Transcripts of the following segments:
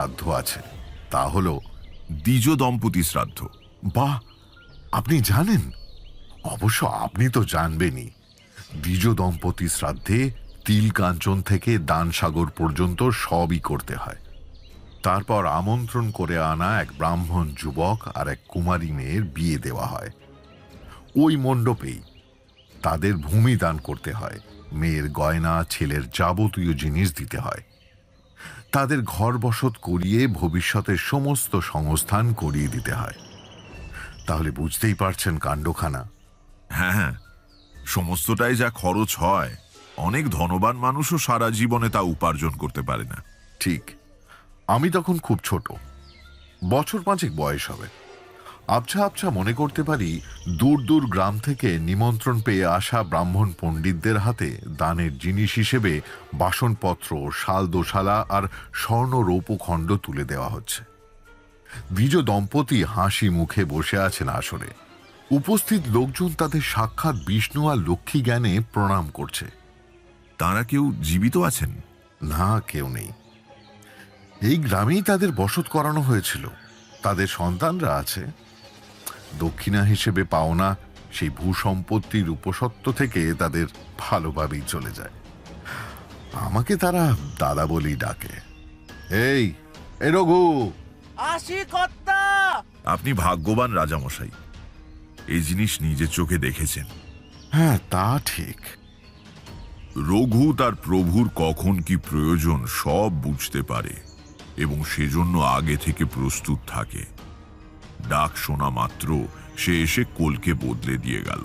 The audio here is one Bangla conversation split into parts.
শ্রাদ্ধ আছে, তা হলো দ্বিজ দম্পতি শ্রাদ্ধ। বাহ, আপনি জানেন? অবশ্য আপনি তো জানবেনই, দ্বিজ দম্পতি শ্রাদ্ধে তিল কাঞ্চন থেকে দানসাগর পর্যন্ত সবই করতে হয়। তারপর আমন্ত্রণ করে আনা এক ব্রাহ্মণ যুবক আর এক কুমারী মেয়ের বিয়ে দেওয়া হয়। ওই মণ্ডপেই তাদের ভূমি দান করতে হয়, মেয়ের গয়না, ছেলের যাবতীয় জিনিস দিতে হয়, তাদের ঘর বসত করিয়ে ভবিষ্যতের সমস্ত সংস্থান করিয়ে দিতে হয়। তাহলে বুঝতেই পারছেন কাণ্ডখানা। হ্যাঁ হ্যাঁ, সমস্তটাই যা খরচ হয়, অনেক ধনবান মানুষও সারা জীবনে তা উপার্জন করতে পারে না। ঠিক। আমি তখন খুব ছোট, বছর 5 বয়স হবে। আবছা আবছা মনে করতে পারি দূর দূর গ্রাম থেকে নিমন্ত্রণ পেয়ে আসা ব্রাহ্মণ পণ্ডিতদের হাতে দানের জিনিস হিসেবে বাসনপত্র, শাল দোশালা আর স্বর্ণ রৌপখণ্ড তুলে দেওয়া হচ্ছে। দ্বিজ দম্পতি হাসি মুখে বসে আছেন আসরে। উপস্থিত লোকজন তাদের সাক্ষাৎ বিষ্ণু আর লক্ষ্মী জ্ঞানে প্রণাম করছে। তারা কেউ জীবিত আছেন? না, কেউ নেই। এই গ্রামেই তাদের বসত করানো হয়েছিল। তাদের সন্তানরা আছে। দক্ষিণা হিসেবে পাওনা সেই ভূসম্পত্তির উপসত্ত্ব থেকে তাদের ভালোভাবেই চলে যায়। আমাকে তারা দাদা বলেই ডাকে। এই রঘু, আসি কর্তা। আপনি ভাগ্যবান রাজামশাই, এই জিনিস নিজের চোখে দেখেছেন। হ্যাঁ, তা ঠিক। রঘু তার প্রভুর কখন কি প্রয়োজন সব বুঝতে পারে এবং সেজন্য আগে থেকে প্রস্তুত থাকে। ডাক শোনা মাত্র সে এসে কোলকে বদলে দিয়ে গেল।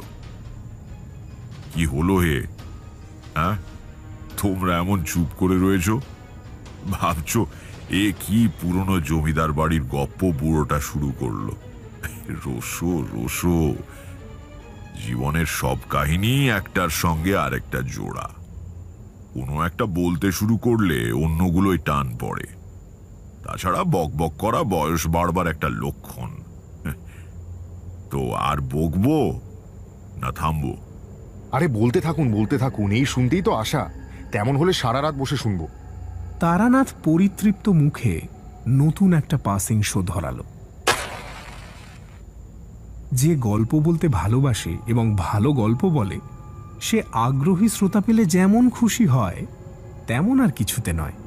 কি হলো হে? হ্যাঁ, তোমরা এমন চুপ করে রয়েছ? ভাবছো এ কি পুরনো জমিদার বাড়ির গপ্প বুড়োটা শুরু করলো? রোসো রোসো, জীবনের সব কাহিনী একটার সঙ্গে আরেকটা জোড়া। কোনো একটা বলতে শুরু করলে অন্যগুলোই টান পড়ে। তাছাড়া বকবক করা বয়স বাড়বার একটা লক্ষণ। তো আর বকবো না থামবো? আরে বলতে থাকুন, এই শুনতেই তো আশা। তেমন হলে সারা রাত বসে শুনবো। তারানাথ পরিতৃপ্ত মুখে নতুন একটা পাসিং শো ধরালো। যে গল্প বলতে ভালোবাসে এবং ভালো গল্প বলে, সে আগ্রহী শ্রোতা পেলে যেমন খুশি হয় তেমন আর কিছুতে নয়।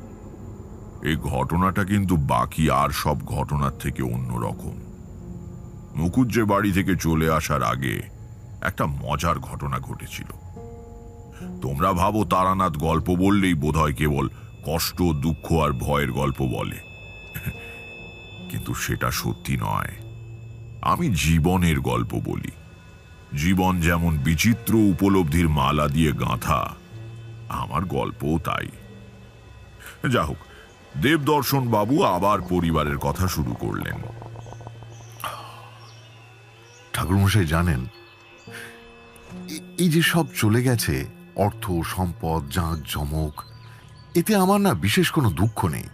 এই ঘটনাটা কিন্তু বাকি আর সব ঘটনার থেকে অন্যরকম। মুকুজ্জে বাড়ি থেকে চলে আসার আগে একটা মজার ঘটনা ঘটেছিল। তোমরা ভাবো তারানাথ গল্প বললেই বোধহয় কেবল কষ্ট, দুঃখ আর ভয়ের গল্প বলে, কিন্তু সেটা সত্যি নয়। আমি জীবনের গল্প বলি। জীবন যেমন বিচিত্র উপলব্ধির মালা দিয়ে গাঁথা, আমার গল্পও তাই। যা হোক, দেবদর্শন বাবু আবার পরিবারের কথা শুরু করলেন। ঠাকুরমশাই জানেন, এই যে সব চলে গেছে, অর্থ সম্পদ, জাঁক জমক, এতে আমার না বিশেষ কোনো দুঃখ নেই।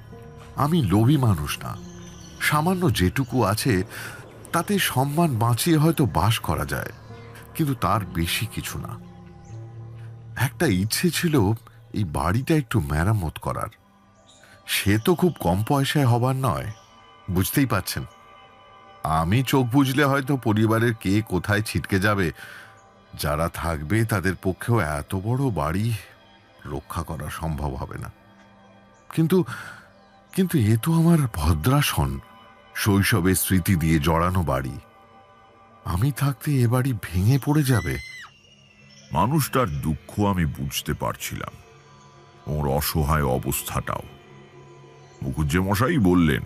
আমি লোভী মানুষ না। সামান্য যেটুকু আছে তাতে সম্মান বাঁচিয়ে হয়তো বাস করা যায়, কিন্তু তার বেশি কিছু না। একটা ইচ্ছে ছিল এই বাড়িটা একটু মেরামত করার। সে তো খুব কম পয়সায় হবার নয়, বুঝতেই পাচ্ছেন। আমি চোখ বুঝলে হয়তো পরিবারের কে কোথায় ছিটকে যাবে। যারা থাকবে তাদের পক্ষেও এত বড় বাড়ি রক্ষা করা সম্ভব হবে না। কিন্তু কিন্তু এ তো আমার ভদ্রাসন, শৈশবের স্মৃতি দিয়ে জড়ানো বাড়ি। আমি থাকতে এ বাড়ি ভেঙে পড়ে যাবে। মানুষটার দুঃখ আমি বুঝতে পারছিলাম, ওর অসহায় অবস্থাটাও। মুকুজ্জে মশাই বললেন,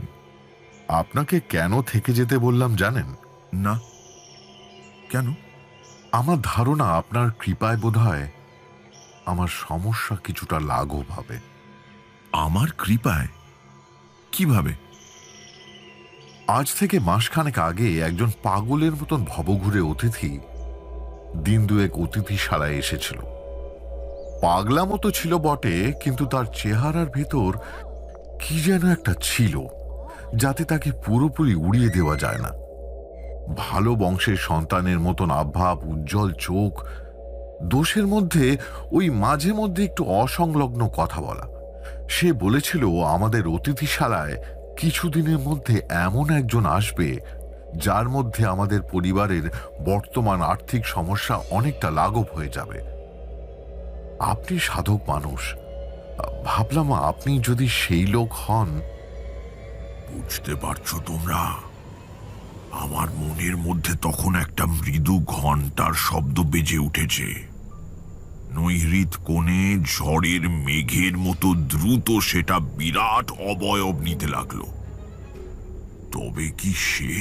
আপনাকে কেন থেকে যেতে বললাম জানেন? না, কেন? আমার ধারণা আপনার কৃপায় বোধহয় আমার সমস্যা কিছুটা লাঘব হবে। আমার কৃপায়? কিভাবে? আজ থেকে মাসখানেক আগে একজন পাগলের মতন ভবঘুরে অতিথি দিন দুয়েক অতিথিশালায় এসেছিল। পাগলা মতো ছিল বটে, কিন্তু তার চেহারার ভেতর কি যেন একটা ছিল যাতে তাকে পুরোপুরি উড়িয়ে দেওয়া যায় না। ভালো বংশের সন্তানের মতন আভ্ভাব, উজ্জ্বল চোখ, দোষের মধ্যে ওই মাঝে মধ্যে একটু অসংলগ্ন কথা বলা। সে বলেছিল আমাদের অতিথিশালায় কিছুদিনের মধ্যে এমন একজন আসবে যার মধ্যে আমাদের পরিবারের বর্তমান আর্থিক সমস্যা অনেকটা লাঘব হয়ে যাবে। আপনি সাধক মানুষ, ভাবলাম আপনি যদি সেই লোক হন। বুঝতে পারছো তোমরা? আমার মনের মধ্যে তখন একটা মৃদু ঘণ্টার শব্দ বেজে উঠেছে। নৈহৃদ কোণে ঝড়ের মেঘের মতো দ্রুত সেটা বিরাট অবয়ব নিতে লাগলো। তবে কি সে?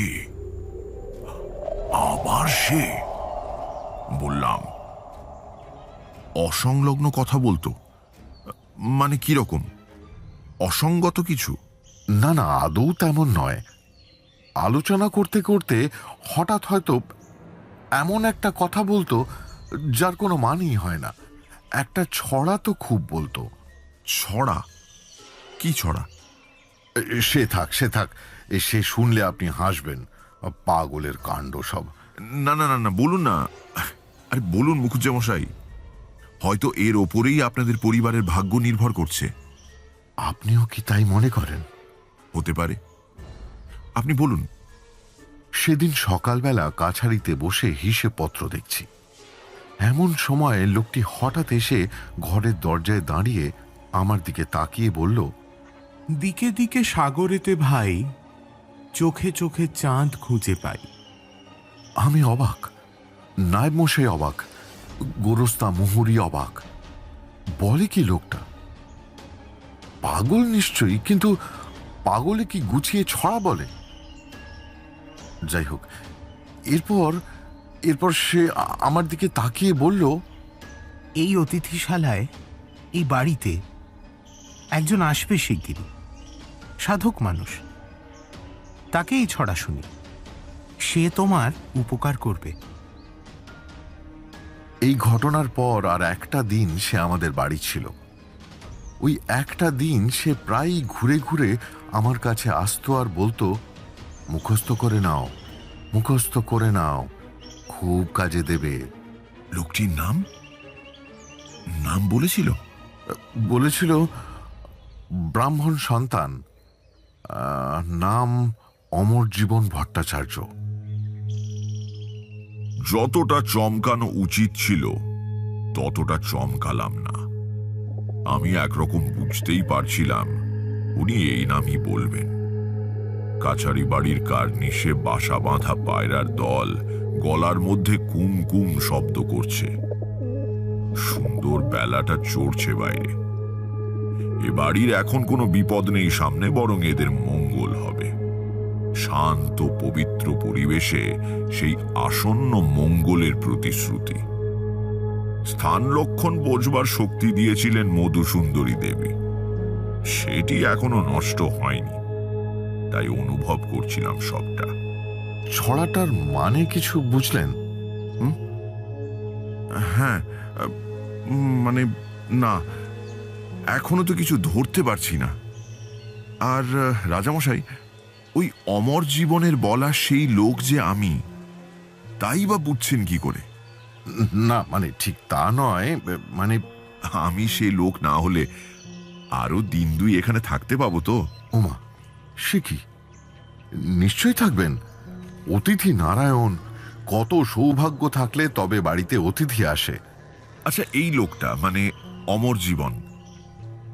আবার সে? বললাম। অসংলগ্ন কথা বলতো? মানে কি রকম? অসঙ্গত কিছু? না না, আদৌ তেমন নয়। আলোচনা করতে করতে হঠাৎ হয়তো এমন একটা কথা বলতো যার কোনো মানেই হয় না। একটা ছড়া তো খুব বলতো। ছড়া? কি ছড়া? সে থাক সে থাক, সে শুনলে আপনি হাসবেন। পাগলের কাণ্ড সব। না না না না, বলুন না। আরে বলুন মুখুজ্জেমশাই, হয়তো এর ওপরেই আপনাদের পরিবারের ভাগ্য নির্ভর করছে। আপনিও কি তাই মনে করেন? হতে পারে, আপনি বলুন। সেদিন সকালবেলা কাছারিতে বসে হিসেবপত্র দেখছি, এমন সময় লোকটি হঠাৎ এসে ঘরের দরজায় দাঁড়িয়ে আমার দিকে তাকিয়ে বলল, দিকে দিকে সাগরেতে ভাই, চোখে চোখে চাঁদ খুঁজে পাই। আমি অবাক, নায়েব মশাই অবাক, গোরস্তা মুহুরি অবাক। বলে কি লোকটা? পাগল নিশ্চয়ই, কিন্তু পাগলে কি গুছিয়ে ছড়া বলে? যাই হোক, এরপর এরপর সে আমার দিকে তাকিয়ে বলল, এই অতিথিশালায়, এই বাড়িতে একজন আসবে শিগগিরই, সাধক মানুষ। তাকেই ছড়া শুনি, সে তোমার উপকার করবে। এই ঘটনার পর আর একটা দিন সে আমাদের বাড়ি ছিল। ওই একটা দিন সে প্রায়ই ঘুরে ঘুরে আমার কাছে আসতো আর বলতো, মুখস্থ করে নাও, মুখস্থ করে নাও, খুব কাজে দেবে। লোকটির নাম নাম বলেছিল? বলেছিল ব্রাহ্মণ সন্তান, নাম অমরজীবন ভট্টাচার্য। যতটা চমকানো উচিত ছিল ততটা চমকালাম না। আমি একরকম বুঝতেই পারছিলাম উনি এই নামই বলবেন। কাছারি বাড়ির কার্নিশে বাসা বাঁধা পায়রার দল গলার মধ্যে কুম কুম শব্দ করছে। সুন্দর বেলাটা চড়ছে বাইরে। এ বাড়ির এখন কোনো বিপদ নেই সামনে, বরং এদের মঙ্গল হবে। শান্ত পবিত্র পরিবেশে সেই আসন্ন মঙ্গলের প্রতিশ্রুতি। স্থান লক্ষণ বোঝবার শক্তি দিয়েছিলেন মধুসুন্দরী দেবী। সেটি এখনো নষ্ট হয়নি, তাই অনুভব করছিলাম সবটা। ছড়াটার মানে কিছু বুঝলেন? হ্যাঁ, মানে না, এখনো তো কিছু ধরতে পারছি না। আর রাজামশাই, ওই অমর জীবনের বলা সেই লোক যে আমি, তাই বা বুঝছেন কি করে? না মানে ঠিক তা নয়, মানে আমি সেই লোক না হলে আরো দিন দুই এখানে থাকতে পাবো তো? ওমা, সে কি? নিশ্চয়ই থাকবেন। অতিথি নারায়ণ, কত সৌভাগ্য থাকলে তবে বাড়িতে অতিথি আসে। আচ্ছা, এই লোকটা মানে অমর জীবন,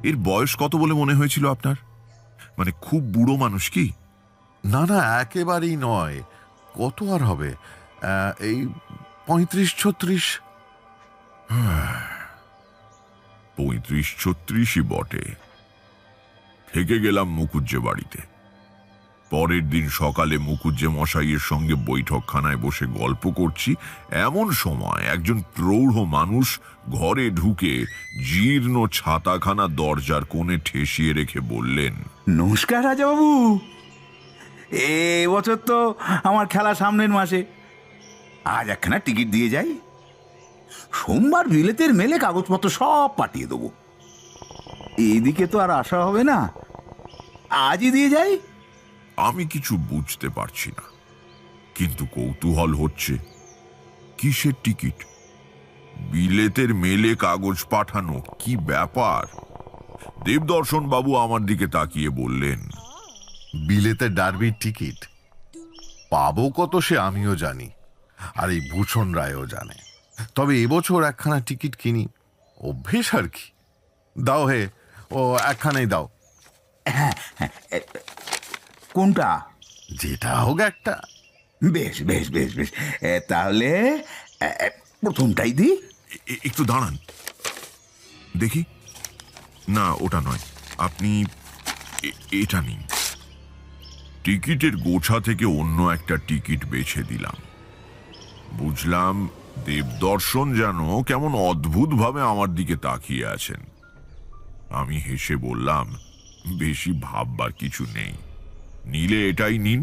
এর বয়স কত বলে মনে হয়েছিল আপনার? মানে খুব বুড়ো মানুষ কি? না না, একেবারেই নয়। কত আর হবে, এই 35-36। 35-36ই বটে। থেকে গেলাম মুকুজ্জে বাড়িতে। পরের দিন সকালে মুকুজ্জে মশাইয়ের সঙ্গে বৈঠকখানায় বসে গল্প করছি, এমন সময় একজন প্রৌঢ় মানুষ ঘরে ঢুকে জীর্ণ ছাতাখানা দরজার কোণে ঠেসিয়ে রেখে বললেন, নমস্কার রাজাবাবু। বছর তো আমার খেলা সামনের মাসে, আজ একখানা টিকিট দিয়ে যাই। সোমবার বিলেতের মেলে কাগজপত্র সব পাঠিয়ে দেবো। এইদিকে তো আর আসা হবে না, আজই দিয়ে যাই। আমি কিছু বুঝতে পারছি না, কিন্তু কৌতূহল হচ্ছে। কিসের টিকিট? বিলেতের মেলে কাগজ পাঠানো, কি ব্যাপার? দেবদর্শন বাবু আমার দিকে তাকিয়ে বললেন, বিলেতে ডার্বির টিকিট পাবো কত সে আমিও জানি, আর এই ভূষণ রায়ও জানে। তবে এবছর একখানা টিকিট কিনি, অভ্যেস আর কি। দাও হে, ও একখানাই দাও। কোনটা? যেটা হোক একটা। বেশ বেশ বেশ বেশ, তাহলে প্রথমটাই দি। একটু দাঁড়ান দেখি। না, ওটা নয়, আপনি এটা নিন। টিকিটের গোছা থেকে অন্য একটা টিকিট বেছে দিলাম। বুঝলাম দেবদর্শন যেন কেমন অদ্ভুতভাবে আমার দিকে তাকিয়ে আছেন। আমি হেসে বললাম, বেশি ভাববার কিছু নেই, নিলে এটাই নিন।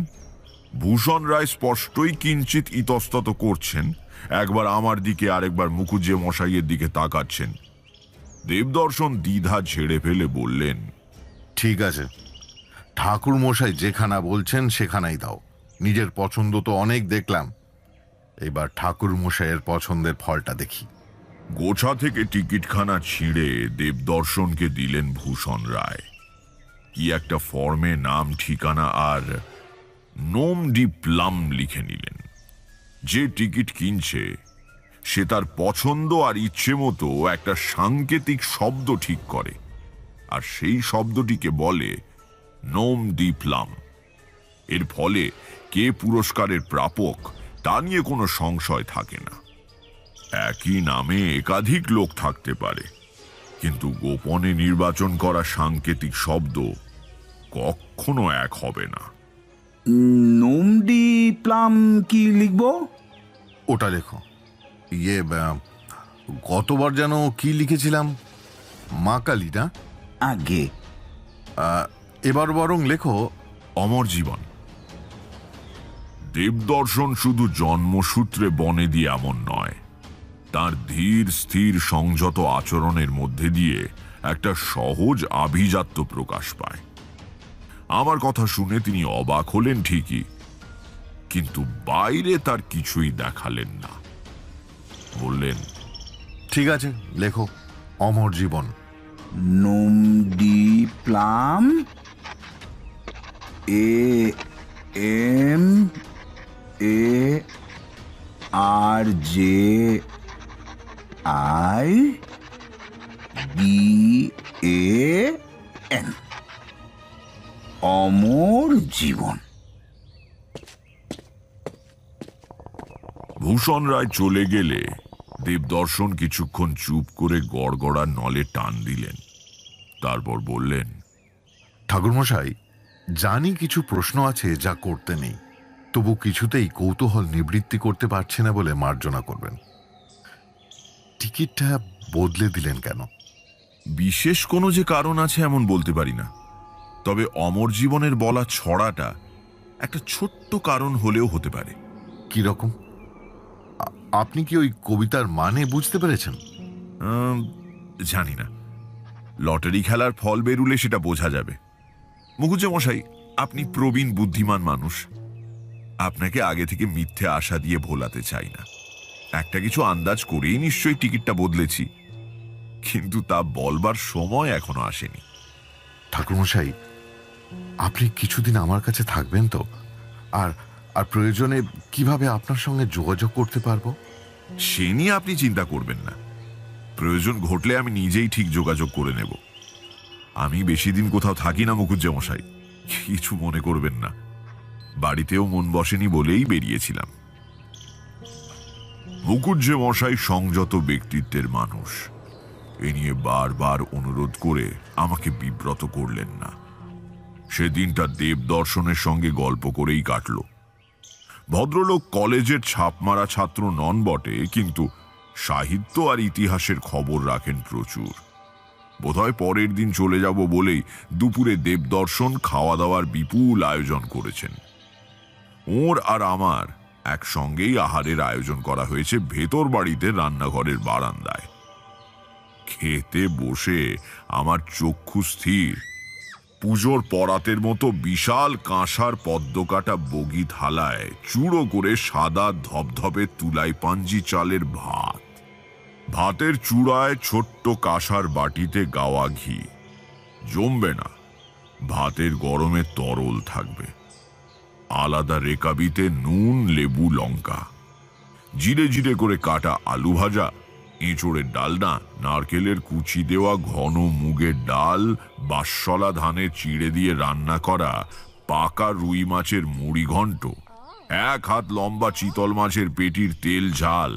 ভূষণ রায় স্পষ্টই কিঞ্চিত ইতস্তত করছেন, একবার আমার দিকে আরেকবার মুখুজ্জে মশাইয়ের দিকে তাকাচ্ছেন। দেবদর্শন দ্বিধা ঝেড়ে ফেলে বললেন, ঠিক আছে, ঠাকুর মশাই যেখানা বলছেন সেখানাই দাও। নিজের পছন্দ তো অনেক দেখলাম, এবার ঠাকুর মশাইয়ের পছন্দের ফলটা দেখি। গোছা থেকে টিকিটখানা ছিঁড়ে দেবদর্শনকে দিলেন ভূষণ রায়। কি একটা ফর্মে নাম, ঠিকানা আর নোম ডি প্লাম লিখে নিলেন। যে টিকিট কিনছে সে তার পছন্দ আর ইচ্ছে মতো একটা সাংকেতিক শব্দ ঠিক করে, আর সেই শব্দটিকে বলে নোম ডি প্লাম। এর ফলে কে পুরস্কারের প্রাপক তা নিয়ে কোনো সংশয় থাকে না। একই নামে একাধিক লোক থাকতে পারে, কিন্তু গোপনে নির্বাচন করা সাংকেতিক শব্দ কখনো এক হবে না। নোমডি প্লাম কি লিখবো? ওটা লেখো। গতবার যেন কি লিখেছিলাম, মা কালী না? আগে এবার বরং লেখো অমর জীবন। দেবদর্শন শুধু জন্মসূত্রে বনেদি এমন নয়, তার ধীর স্থির সংযত আচরণের মধ্যে দিয়ে একটা সহজ আভিজাত্য প্রকাশ পায়। আমার কথা শুনে তিনি অবাক হলেন ঠিকই, কিন্তু বাইরে তার কিছুই দেখালেন না। বললেন, ঠিক আছে, লেখো অমর জীবন। নোমডি প্লাম AMARJIBAN, অমর জীবন। ভূষণ রায় চলে গেলে দেবদর্শন কিছুক্ষণ চুপ করে গড়গড়ার নলে টান দিলেন। তারপর বললেন, ঠাকুরমশাই, জানি কিছু প্রশ্ন আছে যা করতে নেই, তবু কিছুতেই কৌতূহল নিবৃত্তি করতে পারছে না বলে মার্জনা করবেন। টিকিটটা বদলে দিলেন কেন? বিশেষ কোনো যে কারণ আছে এমন বলতে পারি না, তবে অমর জীবনের বলা ছড়াটা একটা ছোট্ট কারণ হলেও হতে পারে। কি রকম? আপনি কি ওই কবিতার মানে বুঝতে পেরেছেন? জানি না, লটারি খেলার ফল বেরুলে সেটা বোঝা যাবে। মুখুজ্জে মশাই, আপনি প্রবীণ বুদ্ধিমান মানুষ, আপনাকে আগে থেকে মিথ্যে আশা দিয়ে ভোলাতে চাই না। একটা কিছু আন্দাজ করেই নিশ্চয়ই টিকিটটা বদলেছি, কিন্তু তা বলবার সময় এখনো আসেনি। ঠাকুরমশাই, আপনি কিছুদিন আমার কাছে থাকবেন তো? আর আর প্রয়োজনে কিভাবে আপনার সঙ্গে যোগাযোগ করতে পারবো? সে নিয়ে আপনি চিন্তা করবেন না, প্রয়োজন ঘটলে আমি নিজেই ঠিক যোগাযোগ করে নেব। আমি বেশি দিন কোথাও থাকি না মুখুজ্জে মশাই, কিছু মনে করবেন না। বাড়িতেও মন বসেনি বলেই বেরিয়েছিলাম। মুখুজ্জে মশাই সংযত ব্যক্তিত্বের মানুষ, এ নিয়ে বারবার অনুরোধ করে আমাকে বিব্রত করলেন না। সেদিনটা দেবদর্শনের সঙ্গে গল্প করেই কাটল। ভদ্রলোক কলেজের ছাপমারা ছাত্র নন বটে, কিন্তু সাহিত্য আর ইতিহাসের খবর রাখেন প্রচুর। বোধহয় পরের দিন চলে যাব বলেই দুপুরে দেবদর্শন খাওয়া দাওয়ার বিপুল আয়োজন করেছেন। ওর আর আমার একসঙ্গেই আহারের আয়োজন করা হয়েছে ভেতর বাড়িতে রান্নাঘরের বারান্দায়। খেতে বসে আমার চক্ষু স্থির। পুজোর পরাতের মতো বিশাল কাঁসার পদ্মকাটা বগি থালায় চূড়ো করে সাদা ধবধবে তুলাই পাঞ্জি চালের ভাত, ভাতের চূড়ায় ছোট্ট কাঁসার বাটিতে গাওয়া ঘি। জমবে না, ভাতের গরমে তরল থাকবে। আলাদা রেকাবিতে নুন, লেবু, লঙ্কা, জিরে জিরে করে কাটা আলু ভাজা, এঁচোড়ের ডালনা, নারকেলের কুচি দেওয়া ঘন মুগের ডাল, বাঁশশলা ধানের চিড়ে দিয়ে রান্না করা পাকা রুই মাছের মুড়ি ঘন্ট, 1 হাত লম্বা চিতল মাছের পেটির তেল ঝাল,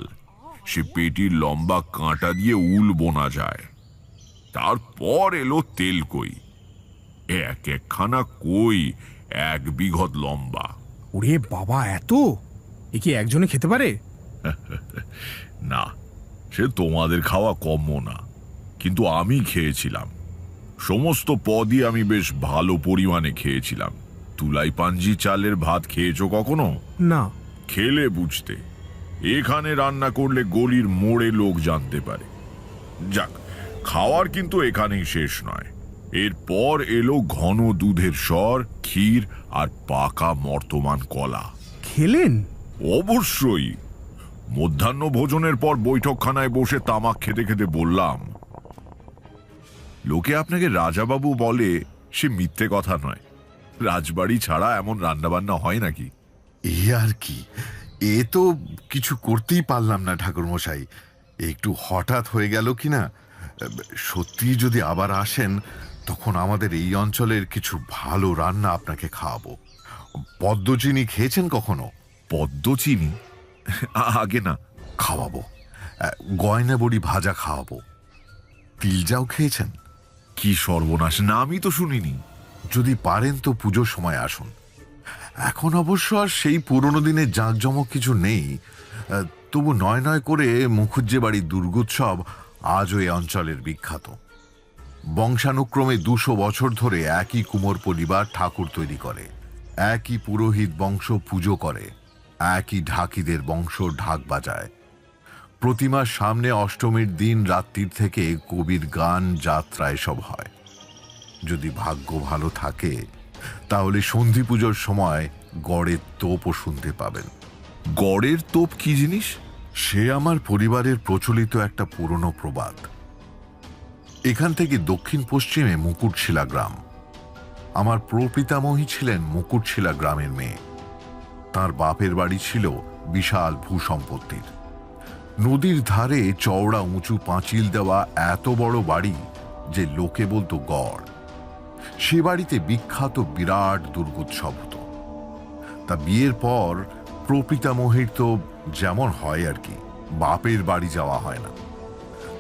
সে পেটির লম্বা কাঁটা দিয়ে উল বোনা যায়। তারপর এলো তেল কই, এক একখানা কই 1 বিঘত লম্বা। ওরে বাবা, এত! এ কি একজনে খেতে পারে? না, সে তোমাদের খাওয়া কম না, কিন্তু আমি খেয়েছিলাম। সমস্ত পদই আমি বেশ ভালো পরিমাণে খেয়েছিলাম। তুলাই পাঞ্জি চালের ভাত খেয়েছো কখনো? না। খেলে বুঝতে। এখানে রান্না করলে গলির মোড়ে লোক জানতে পারে। যাক, খাওয়ার কিন্তু এখানেই শেষ নয়। এরপর এলো ঘন দুধের স্বর, ক্ষীর আর পাকা মর্তমান কলা। খেলেন? অবশ্যই। মধ্যাহ্ন ভোজনের পর বৈঠকখানায় বসে তামাক খেতে খেতে বললাম, লোকে আপনাকে রাজাবাবু বলে, সে মিথ্যে কথা নয়। রাজবাড়ি ছাড়া এমন রান্নাবান্না হয় নাকি? এ আর কি, এ তো কিছু করতেই পারলাম না ঠাকুরমশাই, একটু হঠাৎ হয়ে গেল কিনা। সত্যি যদি আবার আসেন, তখন আমাদের এই অঞ্চলের কিছু ভালো রান্না আপনাকে খাওয়াবো। পদ্মচিনি খেয়েছেন কখনো? পদ্মচিনি? আগে না। খাওয়াবো। গয়না বড়ি ভাজা খাওয়াবো। তিলজাও খেয়েছেন? কি সর্বনাশ, না আমি তো শুনিনি। যদি পারেন তো পুজোর সময় আসুন। এখন অবশ্য আর সেই পুরনো দিনের জাঁকজমক কিছু নেই, তবু নয় নয় করে মুখুজ্জে বাড়ির দুর্গোৎসব আজও এই অঞ্চলের বিখ্যাত। বংশানুক্রমে 200 বছর ধরে একই কুমোর পরিবার ঠাকুর তৈরি করে, একই পুরোহিত বংশ পুজো করে, একই ঢাকিদের বংশ ঢাক বাজায়। প্রতিমার সামনে অষ্টমীর দিন রাত্রির থেকে কবির গান, যাত্রা এসব হয়। যদি ভাগ্য ভালো থাকে তাহলে সন্ধি পুজোর সময় গড়ের তোপও শুনতে পাবেন। গড়ের তোপ কি জিনিস? সে আমার পরিবারের প্রচলিত একটা পুরনো প্রবাদ। এখান থেকে দক্ষিণ পশ্চিমে মুকুটশিলা গ্রাম। আমার প্রপিতামহী ছিলেন মুকুটশিলা গ্রামের মেয়ে। তার বাপের বাড়ি ছিল বিশাল ভূসম্পত্তির। নদীর ধারে চওড়া উঁচু পাঁচিল দেওয়া এত বড় বাড়ি যে লোকে বলতো গড়। সে বাড়িতে বিখ্যাত বিরাট দুর্গোৎসব হতো। তা বিয়ের পর প্রপিতামহীর তো যেমন হয় আর কি, বাপের বাড়ি যাওয়া হয় না।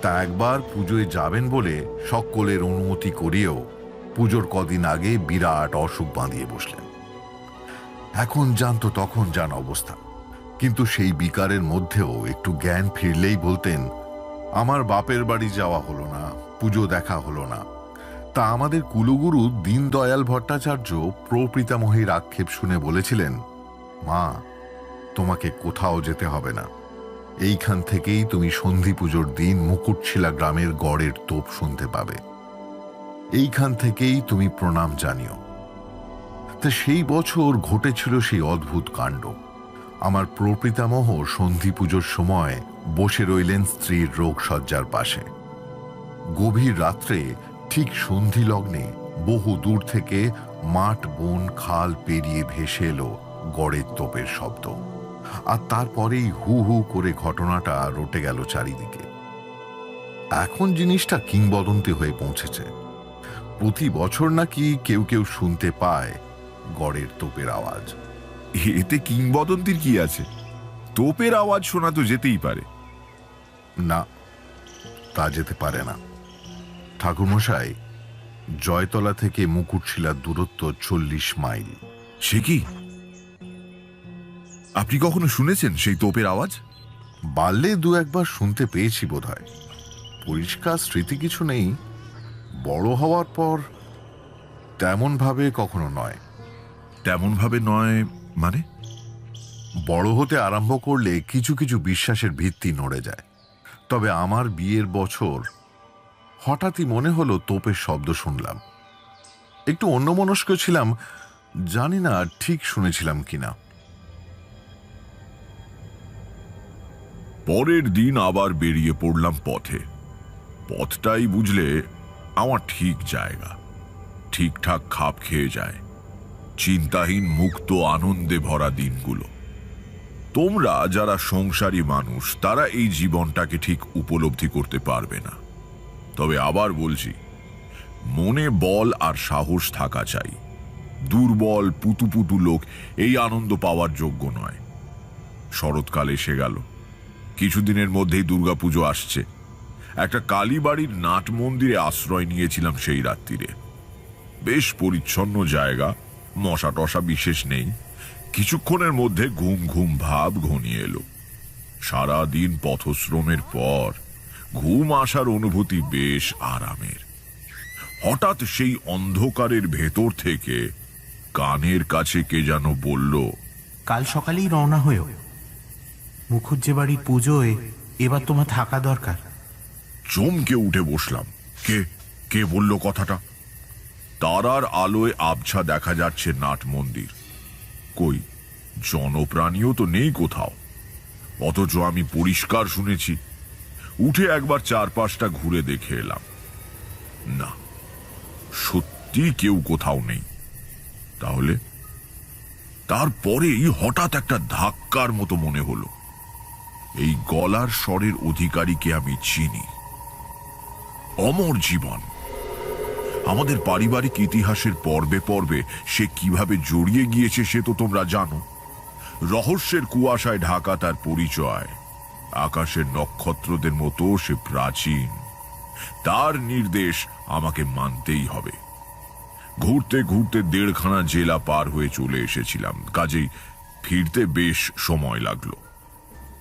তা একবার পুজোয় যাবেন বলে সকলের অনুমতি করিয়েও পুজোর কদিন আগে বিরাট অসুখ বাঁধিয়ে বসলেন। এখন জানতো তখন যান অবস্থা, কিন্তু সেই বিকারের মধ্যেও একটু জ্ঞান ফিরলেই বলতেন, আমার বাপের বাড়ি যাওয়া হলো না, পুজো দেখা হলো না। তা আমাদের কুলগুরু দীনদয়াল ভট্টাচার্য প্রপিতামহীর আক্ষেপ শুনে বলেছিলেন, মা, তোমাকে কোথাও যেতে হবে না, এইখান থেকেই তুমি সন্ধি পুজোর দিন মুকুটশিলা গ্রামের গড়ের তোপ শুনতে পাবে, এইখান থেকেই তুমি প্রণাম জানিও। তা সেই বছর ঘটেছিল সেই অদ্ভুত কাণ্ড। আমার প্রপিতামহ সন্ধি পুজোর সময় বসে রইলেন স্ত্রীর রোগশয্যার পাশে। গভীর রাত্রে ঠিক সন্ধি লগ্নে বহু দূর থেকে মাঠ, বন, খাল পেরিয়ে ভেসে এলো গড়ের তোপের শব্দ। আর তারপরেই হু হু করে ঘটনাটা রটে গেল চারিদিকে। এখন জিনিসটা কিংবদন্তি হয়ে পৌঁছেছে। প্রতি বছর নাকি কেউ কেউ শুনতে পায় গড়ের তোপের আওয়াজ। এতে কিংবদন্তির কি আছে? তোপের আওয়াজ শোনা তো যেতেই পারে। না, তা যেতে পারে না ঠাকুরমশাই। জয়তলা থেকে মুকুটশিলার দূরত্ব 40 মাইল। সে কি? আপনি কখনো শুনেছেন সেই তোপের আওয়াজ? বাল্যে 2-1 শুনতে পেয়েছি বোধহয়। পরিষ্কার স্মৃতি কিছু নেই। বড় হওয়ার পর তেমন ভাবে কখনো নয়। তেমন ভাবে নয় মানে? বড় হতে আরম্ভ করলে কিছু কিছু বিশ্বাসের ভিত্তি নড়ে যায়। তবে আমার বিয়ের বছর হঠাৎই মনে হলো তোপের শব্দ শুনলাম। একটু অন্যমনস্ক ছিলাম, জানি না ঠিক শুনেছিলাম কিনা। পরের দিন আবার বেরিয়ে পড়লাম পথে। পথটাই বুঝলে আমার ঠিক জায়গা। ঠিকঠাক খাপ খেয়ে যায়, চিন্তাহীন মুক্ত আনন্দে ভরা দিনগুলো। তোমরা যারা সংসারী মানুষ তারা এই জীবনটাকে ঠিক উপলব্ধি করতে পারবে না। তবে আবার বলছি, মনে বল আর সাহস থাকা চাই। দুর্বল পুতুপুতু লোক এই আনন্দ পাওয়ার যোগ্য নয়। শরৎকাল এসে গেল, কিছুদিনের মধ্যেই দুর্গাপুজো আসছে। একটা কালীবাড়ির নাট মন্দিরে আশ্রয় নিয়েছিলাম সেই রাত্রিরে। বেশ পরিচ্ছন্ন জায়গা, মশা টশা বিশেষ নেই। কিছুক্ষণের মধ্যে ঘুম ঘুম ভাব ঘনিয়ে এলো। সারাদিন পথশ্রমের পর ঘুম আসার অনুভূতি বেশ আরামের। হঠাৎ সেই অন্ধকারের ভেতর থেকে কানের কাছে কে যেন বলল, কাল সকালেই রওনা হয়েও, মুখুজ্জে বাড়ির পুজোয় এবার তোমার থাকা দরকার। চমকে উঠে বসলাম। কে কে বলল কথাটা? তারার আলোয় আবছা দেখা যাচ্ছে নাট মন্দির। কই, জনপ্রাণীও তো নেই কোথাও, অথচ আমি পরিষ্কার শুনেছি। উঠে একবার চারপাশটা ঘুরে দেখে এলাম। না, সত্যি কেউ কোথাও নেই। তাহলে তারপরেই হঠাৎ একটা ধাক্কার মতো মনে হলো, এই গলার স্বরের অধিকারীকে আমি চিনি। অমর জীবন। আমাদের পারিবারিক ইতিহাসের পর্বে পর্বে সে কিভাবে জড়িয়ে গিয়েছে সে তো তোমরা জানো। রহস্যের কুয়াশায় ঢাকা তার পরিচয়। আকাশের নক্ষত্রদের মতো সে প্রাচীন। তার নির্দেশ আমাকে মানতেই হবে। ঘুরতে ঘুরতে 1.5খানা জেলা পার হয়ে চলে এসেছিলাম, কাজেই ফিরতে বেশ সময় লাগলো।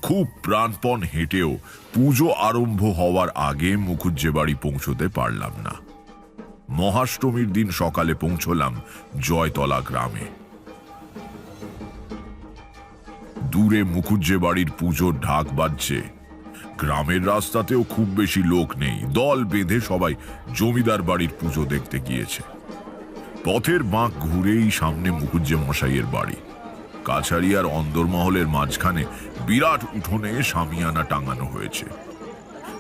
খুব প্রাণপণ হেঁটেও পুজো আরম্ভ হওয়ার আগে মুখুজ্জে বাড়ি পৌঁছতে পারলাম না। মহাষ্টমীর দিন সকালে পৌঁছলাম জয়তলা গ্রামে। দূরে মুখুজ্জে বাড়ির পুজোর ঢাক বাজছে। গ্রামের রাস্তাতেও খুব বেশি লোক নেই, দল বেঁধে সবাই জমিদার বাড়ির পুজো দেখতে গিয়েছে। পথের বাঁক ঘুরেই সামনে মুখুজ্জে মশাইয়ের বাড়ি। কাছারিয়ার অন্দরমহলের মাঝখানে বিরাট উঠোনে শামিয়ানা টাঙানো হয়েছে।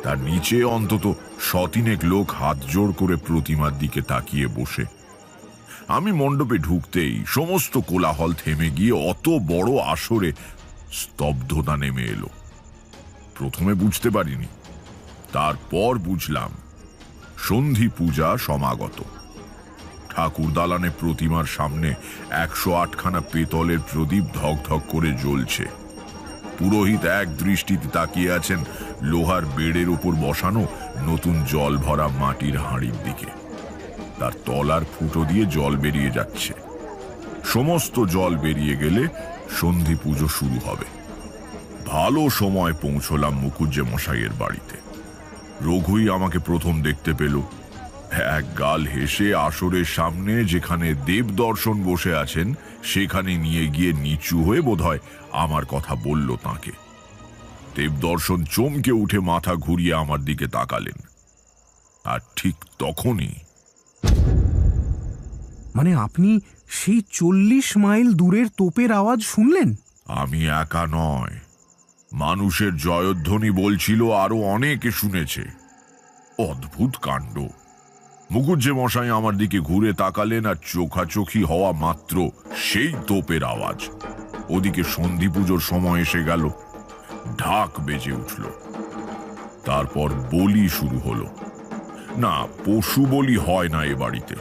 তার নিচে অন্তত 100-3 লোক হাত জোড় করে প্রতিমার দিকে তাকিয়ে বসে। আমি মণ্ডপে ঢুকতেই সমস্ত কোলাহল থেমে গিয়ে অত বড় আসরে স্তব্ধতা নেমে এলো। প্রথমে বুঝতে পারিনি, তারপর বুঝলাম সন্ধি পূজা সমাগত। ঠাকুর দালানে প্রতিমার সামনে 108খানা পেতলের প্রদীপ ধক ধক করে জ্বলছে। পুরোহিত এক দৃষ্টিতে তাকিয়ে আছেন লোহার বেড়ের উপর বসানো নতুন জল ভরা মাটির হাঁড়ির দিকে। তার তলার ফুটো দিয়ে জল বেরিয়ে যাচ্ছে। সমস্ত জল বেরিয়ে গেলে সন্ধি পুজো শুরু হবে। ভালো সময় পৌঁছলাম মুখুজ্জে মশাইয়ের বাড়িতে। রঘুই আমাকে প্রথম দেখতে পেল। এক গাল হেসে আসরের সামনে যেখানে দেবদর্শন বসে আছেন সেখানে নিয়ে গিয়ে নিচু হয়ে বোধহয় আমার কথা বলল তাঁকে। দেবদর্শন চমকে উঠে মাথা ঘুরিয়ে আমার দিকে তাকালেন। আর ঠিক তখনই, মানে আপনি সেই 40 মাইল দূরের তোপের আওয়াজ শুনলেন? আমি একা নয়, মানুষের জয়ধ্বনি বলছিল আরো অনেকে শুনেছে। অদ্ভুত কাণ্ড। মুখুজ্জে মশাই আমার দিকে ঘুরে তাকালেন আর চোখাচোখি হওয়া মাত্র সেই তোপের আওয়াজ। ওদিকে সন্ধি পুজোর সময় এসে গেল। ঢাক বেজে উঠল। তারপর বলি শুরু হলো। না, পশু বলি হয় না এ বাড়িতে।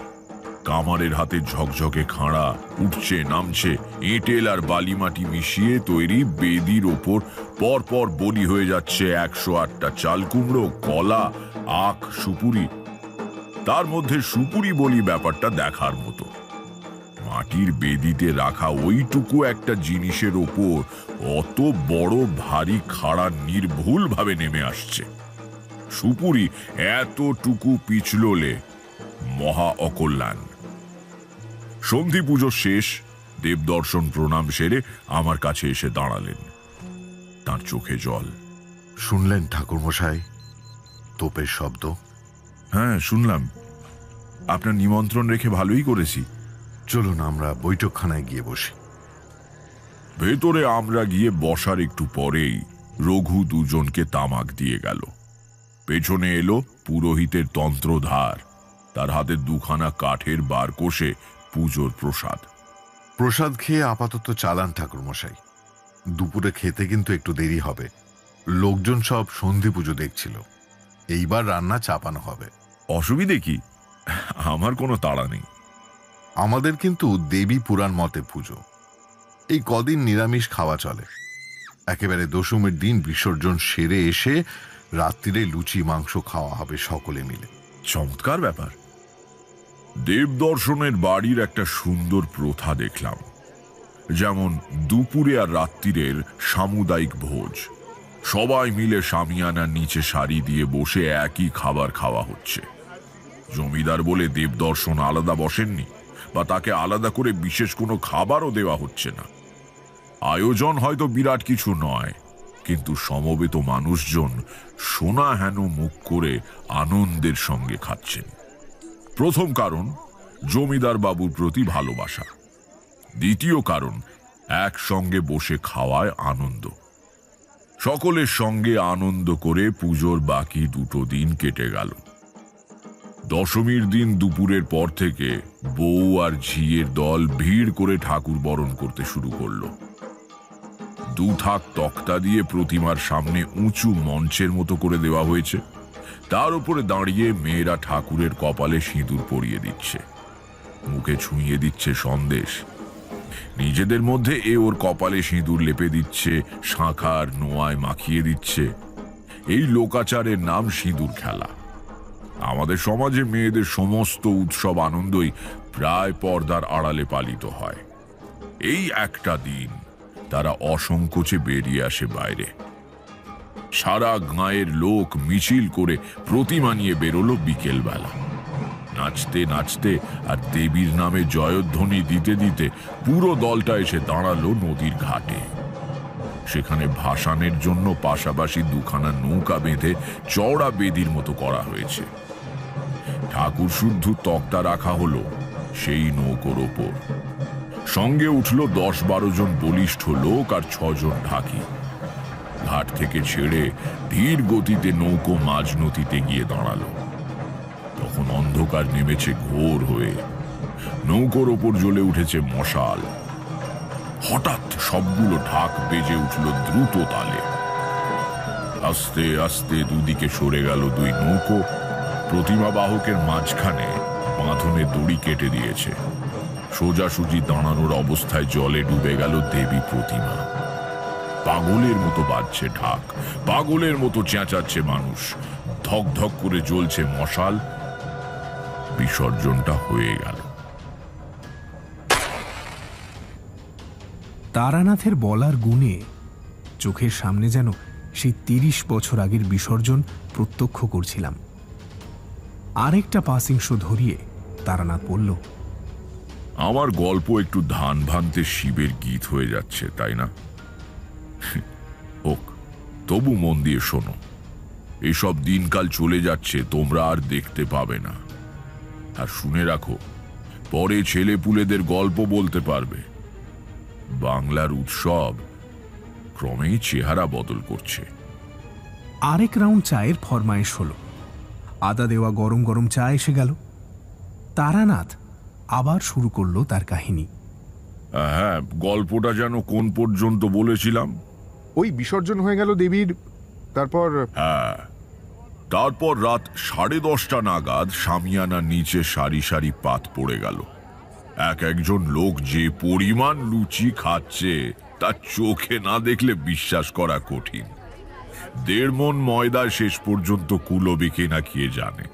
কামারের হাতে ঝকঝকে খাঁড়া উঠছে নামছে, এঁটেল আর বালিমাটি মিশিয়ে তৈরি বেদির ওপর পরপর বলি হয়ে যাচ্ছে 108টা চাল কুমড়ো, কলা, আখ, সুপুরি। তার মধ্যে সুপুরি বলি ব্যাপারটা দেখার মতো। মাটির বেদিতে রাখা ওইটুকু একটা জিনিসের ওপর অত বড় ভারী খাড়া নির্ভুল ভাবে নেমে আসছে। সুপুরি এতটুকু পিছললে মহা অকল্যাণ। সন্ধি পুজো শেষ। দেবদর্শন প্রণাম সেরে আমার কাছে এসে দাঁড়ালেন। তার চোখে জল। শুনলেন ঠাকুরমশাই তোপের শব্দ? হ্যাঁ, শুনলাম। আপনার নিমন্ত্রণ রেখে ভালোই করেছি। চলুন আমরা বৈঠকখানায় গিয়ে বসি। ভেতরে আমরা গিয়ে বসার একটু পরেই রঘু দুজনকে তামাক দিয়ে গেল। পেছনে এলো পুরোহিতের তন্ত্রধার। তার হাতে দুখানা কাঠের বার কষে পুজোর প্রসাদ। প্রসাদ খেয়ে আপাতত চালান ঠাকুরমশাই, দুপুরে খেতে কিন্তু একটু দেরি হবে। লোকজন সব সন্ধি পুজো দেখছিল, এইবার রান্না চাপানো হবে। অসুবিধে কি? আমার কোনো তাড়া নেই। আমাদের কিন্তু দেবী পুরাণ মতে পুজো, এই কদিন নিরামিষ খাওয়া চলে। একেবারে দশমীর দিন বিসর্জন সেরে এসে রাত্রিরে লুচি মাংস খাওয়া হবে সকলে মিলে। চমৎকার ব্যাপার। দেবদর্শনের বাড়ির একটা সুন্দর প্রথা দেখলাম, যেমন দুপুরে আর রাত্রিরের সামুদায়িক ভোজ। সবাই মিলে শামিয়ানার নিচে সারি দিয়ে বসে একই খাবার খাওয়া হচ্ছে। জমিদার বলে দেবদর্শন আলাদা বসেননি, বা তাকে আলাদা করে বিশেষ কোনো খাবারও দেওয়া হচ্ছে না। আয়োজন হয়তো বিরাট কিছু নয়, কিন্তু সমবেত মানুষজন সোনা হেন মুখ করে আনন্দের সঙ্গে খাচ্ছেন। প্রথম কারণ জমিদার বাবুর প্রতি ভালোবাসা, দ্বিতীয় কারণ একসঙ্গে বসে খাওয়ায় আনন্দ। সকলের সঙ্গে আনন্দ করে পুজোর বাকি 2 দিন কেটে গেল। দশমীর দিন দুপুরের পর থেকে বউ আর ঝিয়ের দল ভিড় করে ঠাকুর বরণ করতে শুরু করলো। 2 থাক তক্তা দিয়ে প্রতিমার সামনে উঁচু মঞ্চের মতো করে দেওয়া হয়েছে। তার উপরে দাঁড়িয়ে মেয়েরা ঠাকুরের কপালে সিঁদুর পরিয়ে দিচ্ছে, মুখে ছুঁয়ে দিচ্ছে সন্দেশ। নিজেদের মধ্যে ওর কপালে সিঁদুর লেপে দিচ্ছে, শাঁখার নোয়ায় মাখিয়ে দিচ্ছে। এই লোকাচারের নাম সিঁদুর খেলা। আমাদের সমাজে মেয়েদের সমস্ত উৎসব আনন্দই প্রায় পর্দার আড়ালে পালিত হয়। এই একটা দিন তারা অসংকোচে বেরিয়ে আসে বাইরে। সারা গাঁয়ের লোক মিছিল করে প্রতিমা নিয়ে বেরোলো বিকেলবেলা। নাচতে নাচতে আর দেবীর নামে জয়ধ্বনি দিতে দিতে পুরো দলটা এসে দাঁড়ালো নদীর ঘাটে। সেখানে ভাসানের জন্য পাশাপাশি 2খানা নৌকা বেঁধে চওড়া বেদির মতো করা হয়েছে। ঠাকুর শুদ্ধ তক্তা রাখা হলো সেই নৌকোর ওপর। সঙ্গে উঠল 10-12 জন বলিষ্ঠ লোক আর 6 জন ঢাকি। ঘাট থেকে ছেড়ে ধীর গতিতে নৌকো মাঝ নদীতে গিয়ে দাঁড়ালো। তখন অন্ধকার নেমেছে ঘোর হয়ে। নৌকোর ওপর জ্বলে উঠেছে মশাল। হঠাৎ সবগুলো ঢাক বেজে উঠল দ্রুত তালে। আস্তে আস্তে দুদিকে সরে গেল 2 নৌকো। প্রতিমা বাহকের মাঝখানে বাঁধনে দড়ি কেটে দিয়েছে। সোজাসুজি দাঁড়ানোর অবস্থায় জলে ডুবে গেল দেবী প্রতিমা। পাগলের মতো বাজছে ঢাক, পাগলের মতো চেঁচাচ্ছে মানুষ, ধক ধক করে জ্বলছে মশাল। বিসর্জনটা হয়ে গেল। তারানাথের বলার গুণে চোখের সামনে যেন সেই 30 বছর আগের বিসর্জন প্রত্যক্ষ করছিলাম। আরেকটা পাসিংশ ধরিয়ে তারানাথ বলল, আমার গল্প একটু ধান ভানতে শিবের গীত হয়ে যাচ্ছে, তাই না? হোক, তবু মন দিয়ে শোনো। এসব দিনকাল চলে যাচ্ছে, তোমরা আর দেখতে পাবে না। আর শুনে রাখো, পরে ছেলেপুলেদের গল্প বলতে পারবে। বাংলার উৎসব ক্রমেই চেহারা বদল করছে। আরেক রাউন্ড চায়ের ফরমায়েশ হলো। আদা দেওয়া গরম গরম চা এসে গেল। তারানাথ আবার শুরু করলো তার কাহিনী। হ্যাঁ, গল্পটা যেন কোন পর্যন্ত বলেছিলাম? ওই বিসর্জন হয়ে গেল দেবীর, তারপর হ্যাঁ, তারপর রাত 10:30 নাগাদ শামিয়ানার নিচে সারি সারি পাত পড়ে গেল। একজন লোক যে পরিমাণ লুচি খাচ্ছে তা চোখে না দেখলে বিশ্বাস করা কঠিন। 1.5 মণ ময়দা শেষ পর্যন্ত কুলোবে কিনা কে জানে।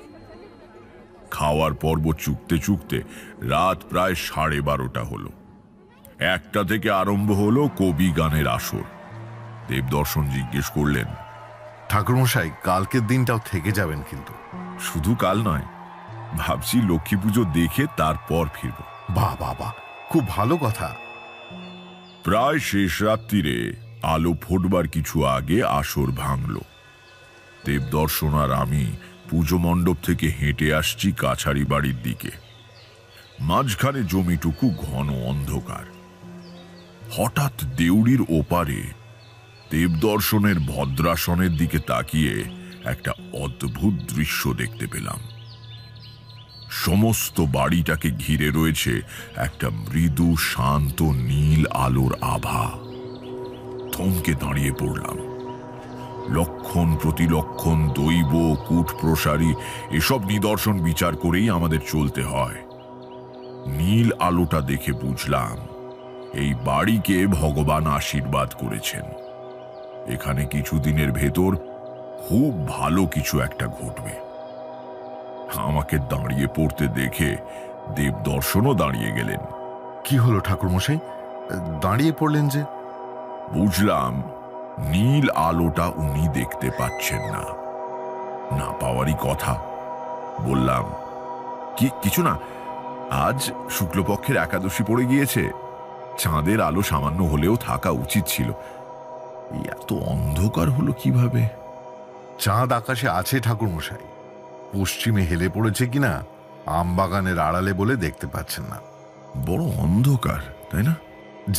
খাওয়ার পর্ব চুকতে চুকতে রাত প্রায় 12:30 হলো। 1টা থেকে আরম্ভ হলো কবি গানের আসর। দেবদর্শন জিজ্ঞেস করলেন, ঠাকুরমশাই, কালকের দিনটাও থেকে যাবেন কিন্তু? শুধু কাল নয়, ভাবছি লক্ষ্মী পুজো দেখে তারপর ফিরব। বাহ বাহ বাহ, খুব ভালো কথা। প্রায় শেষ রাত্রিরে আলো ফোটবার কিছু আগে আসর ভাঙল। দেবদর্শন আর আমি পুজো মণ্ডপ থেকে হেঁটে আসছি কাছারি বাড়ির দিকে। মাঝখানে জমিটুকু ঘন অন্ধকার। হঠাৎ দেউড়ির ওপারে দেবদর্শনের ভদ্রাসনের দিকে তাকিয়ে একটা অদ্ভুত দৃশ্য দেখতে পেলাম। সমস্ত বাড়িটাকে ঘিরে রয়েছে একটা মৃদু শান্ত নীল আলোর আভা। থমকে দাঁড়িয়ে পড়লাম। লক্ষণ প্রতিলক্ষণ, দৈব, কূট প্রসারী এসব নিদর্শন বিচার করেই আমাদের চলতে হয়। নীল আলোটা দেখে বুঝলাম এই বাড়িকে ভগবান আশীর্বাদ করেছেন। এখানে কিছুদিনের ভেতর খুব ভালো কিছু একটা ঘটবে। আমাকে দাঁড়িয়ে পড়তে দেখে দেবদর্শনও দাঁড়িয়ে গেলেন। কি হলো ঠাকুরমশাই, দাঁড়িয়ে পড়লেন যে? বুঝলাম নীল আলোটা উনি দেখতে পাচ্ছেন না। না পাওয়ারই কথা। বললাম, কিছু না, আজ শুক্লপক্ষের একাদশী পড়ে গিয়েছে, চাঁদের আলো সামান্য হলেও থাকা উচিত ছিল। এত অন্ধকার হলো কিভাবে? চাঁদ আকাশে আছে ঠাকুরমশাই, পশ্চিমে হেলে পড়েছে কিনা আমবাগানের আড়ালে বলে দেখতে পাচ্ছেন না। বড় অন্ধকার, তাই না?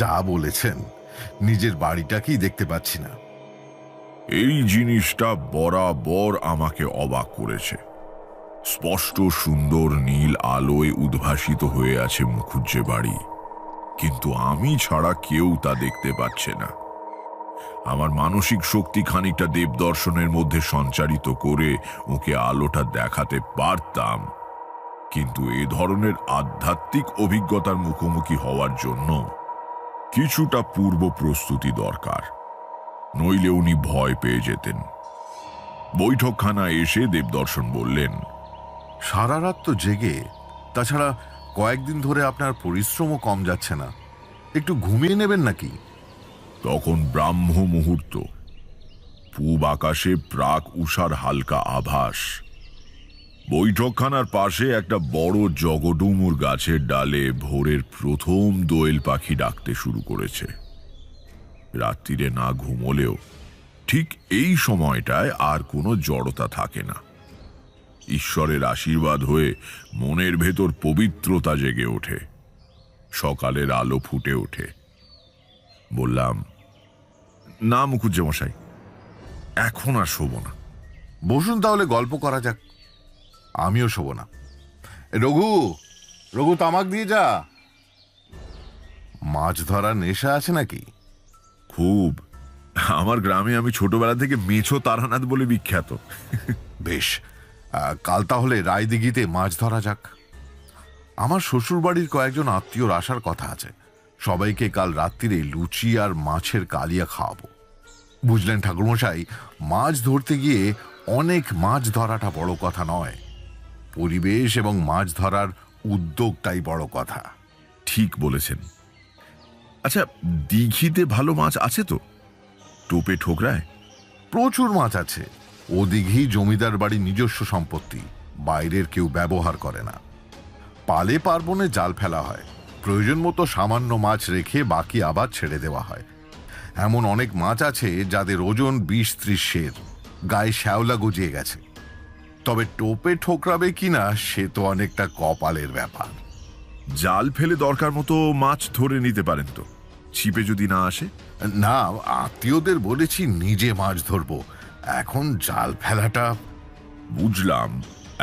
যা বলেছেন, নিজের বাড়িটাকেই দেখতে পাচ্ছি না। এই জিনিসটা বরাবর আমাকে অবাক করেছে। স্পষ্ট সুন্দর নীল আলোয় উদ্ভাসিত হয়ে আছে মুখুজ্জে বাড়ি, কিন্তু আমি ছাড়া কেউ তা দেখতে পাচ্ছে না। আমার মানসিক শক্তি খানিকটা দেবদর্শনের মধ্যে সঞ্চারিত করে ওকে আলোটা দেখাতে পারতাম, কিন্তু এ ধরনের আধ্যাত্মিক অভিজ্ঞতার মুখোমুখি হওয়ার জন্য কিছুটা পূর্ব প্রস্তুতি দরকার, নইলে উনি ভয় পেয়ে যেতেন। বৈঠকখানায় এসে দেবদর্শন বললেন, সারা রাত তো জেগে, তাছাড়া কয়েকদিন ধরে আপনার পরিশ্রমও কম যাচ্ছে না, একটু ঘুমিয়ে নেবেন নাকি? তখন ব্রাহ্ম মুহূর্ত। পূব আকাশে প্রাক উষার হালকা আভাস। বৈঠকখানার পাশে একটা বড় জগডুমুর গাছের ডালে ভোরের প্রথম দোয়েল পাখি ডাকতে শুরু করেছে। রাত্রিরে না ঘুমোলেও ঠিক এই সময়টায় আর কোনো জড়তা থাকে না। ঈশ্বরের আশীর্বাদ হয়ে মনের ভেতর পবিত্রতা জেগে ওঠে, সকালের আলো ফুটে ওঠে। বললাম, না মুখুজ্জে মশাই, এখন আর শোব না। বসুন তাহলে, গল্প করা যাক। আমিও শোব না। রঘু, রঘু, তামাক দিয়ে যা। মাছ ধরার নেশা আছে নাকি? খুব। আমার গ্রামে আমি ছোটবেলা থেকে মেছো তারানাথ বলে বিখ্যাত। বেশ, কাল তাহলে রায়দিঘিতে মাছ ধরা যাক। আমার শ্বশুর বাড়ির কয়েকজন আত্মীয়র আসার কথা আছে। সবাইকে কাল রাত্রিরে লুচি আর মাছের কালিয়া খাওয়াবো। বুঝলেন ঠাকুরমশাই, মাছ ধরতে গিয়ে অনেক মাছ ধরাটা বড় কথা নয়, পরিবেশ এবং মাছ ধরার উদ্যোগটাই বড় কথা। ঠিক বলেছেন। আচ্ছা, দিঘিতে ভালো মাছ আছে তো? টোপে ঠোকরায়? প্রচুর মাছ আছে। ও দিঘি জমিদার বাড়ির নিজস্ব সম্পত্তি, বাইরের কেউ ব্যবহার করে না। পালে পার্বণে জাল ফেলা হয়, প্রয়োজন মতো সামান্য মাছ রেখে বাকি আবার ছেড়ে দেওয়া হয়। এমন অনেক মাছ আছে যাদের ওজন 20-30 সের, গায়ে শ্যাওলা গজিয়ে গেছে। তবে টোপে ঠোকরাবে কিনা সে তো অনেকটা কপালের ব্যাপার। জাল ফেলে দরকার মতো মাছ ধরে নিতে পারেন তো, ছিপে যদি না আসে? না, আত্মীয়দের বলেছি নিজে মাছ ধরবো, এখন জাল ফেলাটা। বুঝলাম,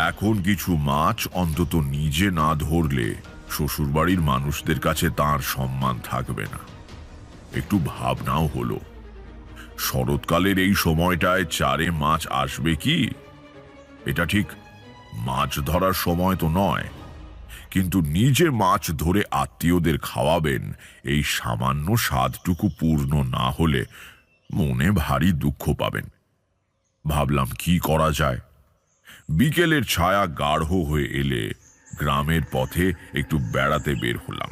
এখন কিছু মাছ অন্তত নিজে না ধরলে শ্বশুরবাড়ির মানুষদের কাছে তার সম্মান থাকবে না। একটু ভাবনাও হলো, শরৎকালের এই সময়টায় চারে মাছ আসবে কি? এটা ঠিক মাছ ধরার সময় তো নয়, কিন্তু নিজে মাছ ধরে আত্মীয়দের খাওয়াবেন, এই সামান্য স্বাদটুকু পূর্ণ না হলে মনে ভারী দুঃখ পাবেন। ভাবলাম কি করা যায়। বিকেলের ছায়া গাঢ় হয়ে এলে গ্রামের পথে একটু বেড়াতে বের হলাম।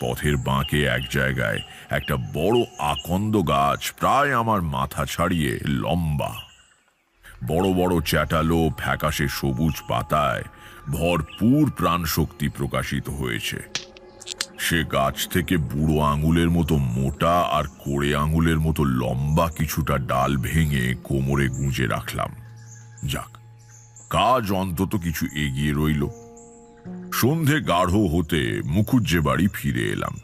পথের বাঁকে এক জায়গায় একটা বড় আকন্দ গাছ, প্রায় আমার মাথা ছাড়িয়ে লম্বা, বড় বড় চ্যাটালো ফ্যাকাশে সবুজ পাতায় ভরপুর প্রাণশক্তি প্রকাশিত হয়েছে। সে গাছ থেকে বুড়ো আঙুলের মতো মোটা আর কোড়ে আঙুলের মতো লম্বা কিছুটা ডাল ভেঙে কোমরে গুঁজে রাখলাম। যাক, কাজ অন্তত কিছু এগিয়ে রইল। সন্ধে গাঢ় হতে মুখুজ্জে বাড়ি ফিরে এলাম।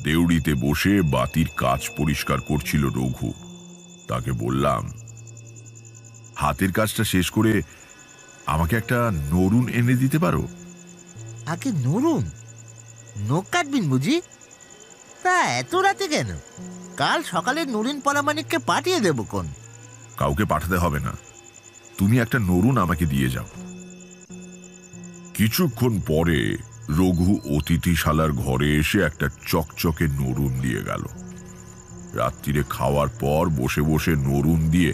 দেউড়িতে বসে বাতির কাজ পরিষ্কার করছিল রঘু। তাকে বললাম, হাতের কাজটা শেষ করে আমাকে একটা নরুন এনে দিতে পারো? আগে নরুন নখ কাটবিন বুঝি? তা এত রাতে কেন? কাল সকালে নরিন পরামানিককে পাঠিয়ে দেবো কোন। কাউকে পাঠাতে হবে না, তুমি একটা নরুন আমাকে দিয়ে যাও। কিছুক্ষণ পরে রঘু অতিথিশালার ঘরে এসে একটা চকচকে নরুন দিয়ে গেল। রাত্রিরে খাওয়ার পর বসে বসে নরুন দিয়ে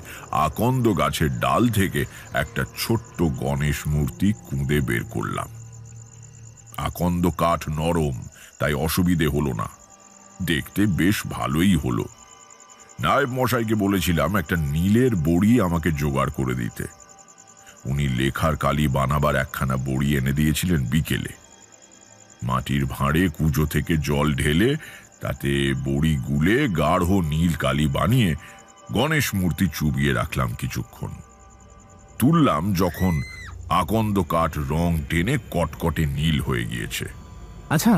আকন্দ গাছের ডাল থেকে একটা ছোট্ট গণেশ মূর্তি কুঁদে বের করলাম। আকন্দ কাঠ নরম, তাই অসুবিধে হলো না, দেখতে বেশ ভালোই হলো। নায়েব মশাইকে বলেছিলাম একটা নীলের বড়ি আমাকে জোগাড় করে দিতে। উনি লেখার কালি বানাবার একখানা বড়ি এনে দিয়েছিলেন বিকেলে। মাটির ভাঁড়ে কুজো থেকে জল ঢেলে তাতে বড়ি গুলে গাঢ় নীল কালি বানিয়ে গণেশ মূর্তি চুবিয়ে রাখলাম কিছুক্ষণ। তুললাম যখন আকন্দ কাঠ রং টেনে কটকটে নীল হয়ে গিয়েছে। আচ্ছা,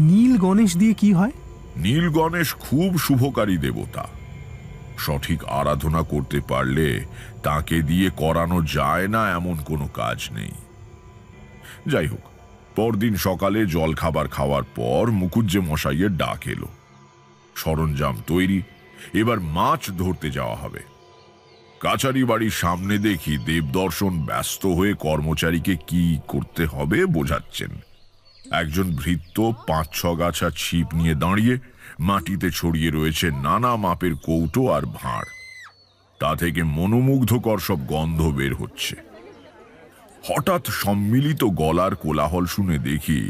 নীল গণেশ দিয়ে কি হয়? নীল গণেশ খুব শুভকারী দেবতা। সঠিক আরাধনা করতে পারলে তাকে দিয়ে করানো যায় না এমন কোনো কাজ নেই। যাই হোক, পরদিন সকালে জল খাবার খাওয়ার পর মুকুজ্জে মশাইয়ের ডাক এলো। সরঞ্জাম তৈরি, এবার মাছ ধরতে যাওয়া হবে। কাছারি বাড়ির সামনে দেখি দেবদর্শন ব্যস্ত হয়ে কর্মচারীকে কি করতে হবে বোঝাচ্ছেন। একজন ভৃত্য 5-6 গাছা ছিপ নিয়ে দাঁড়িয়ে, মাটিতে ছড়িয়ে রয়েছে নানা মাপের কৌটো আর ভাঁড়। তা থেকে মনোমুগ্ধকর সব গন্ধ বের হচ্ছে। হঠাৎ সম্মিলিত গলার কোলাহল শুনে দেখি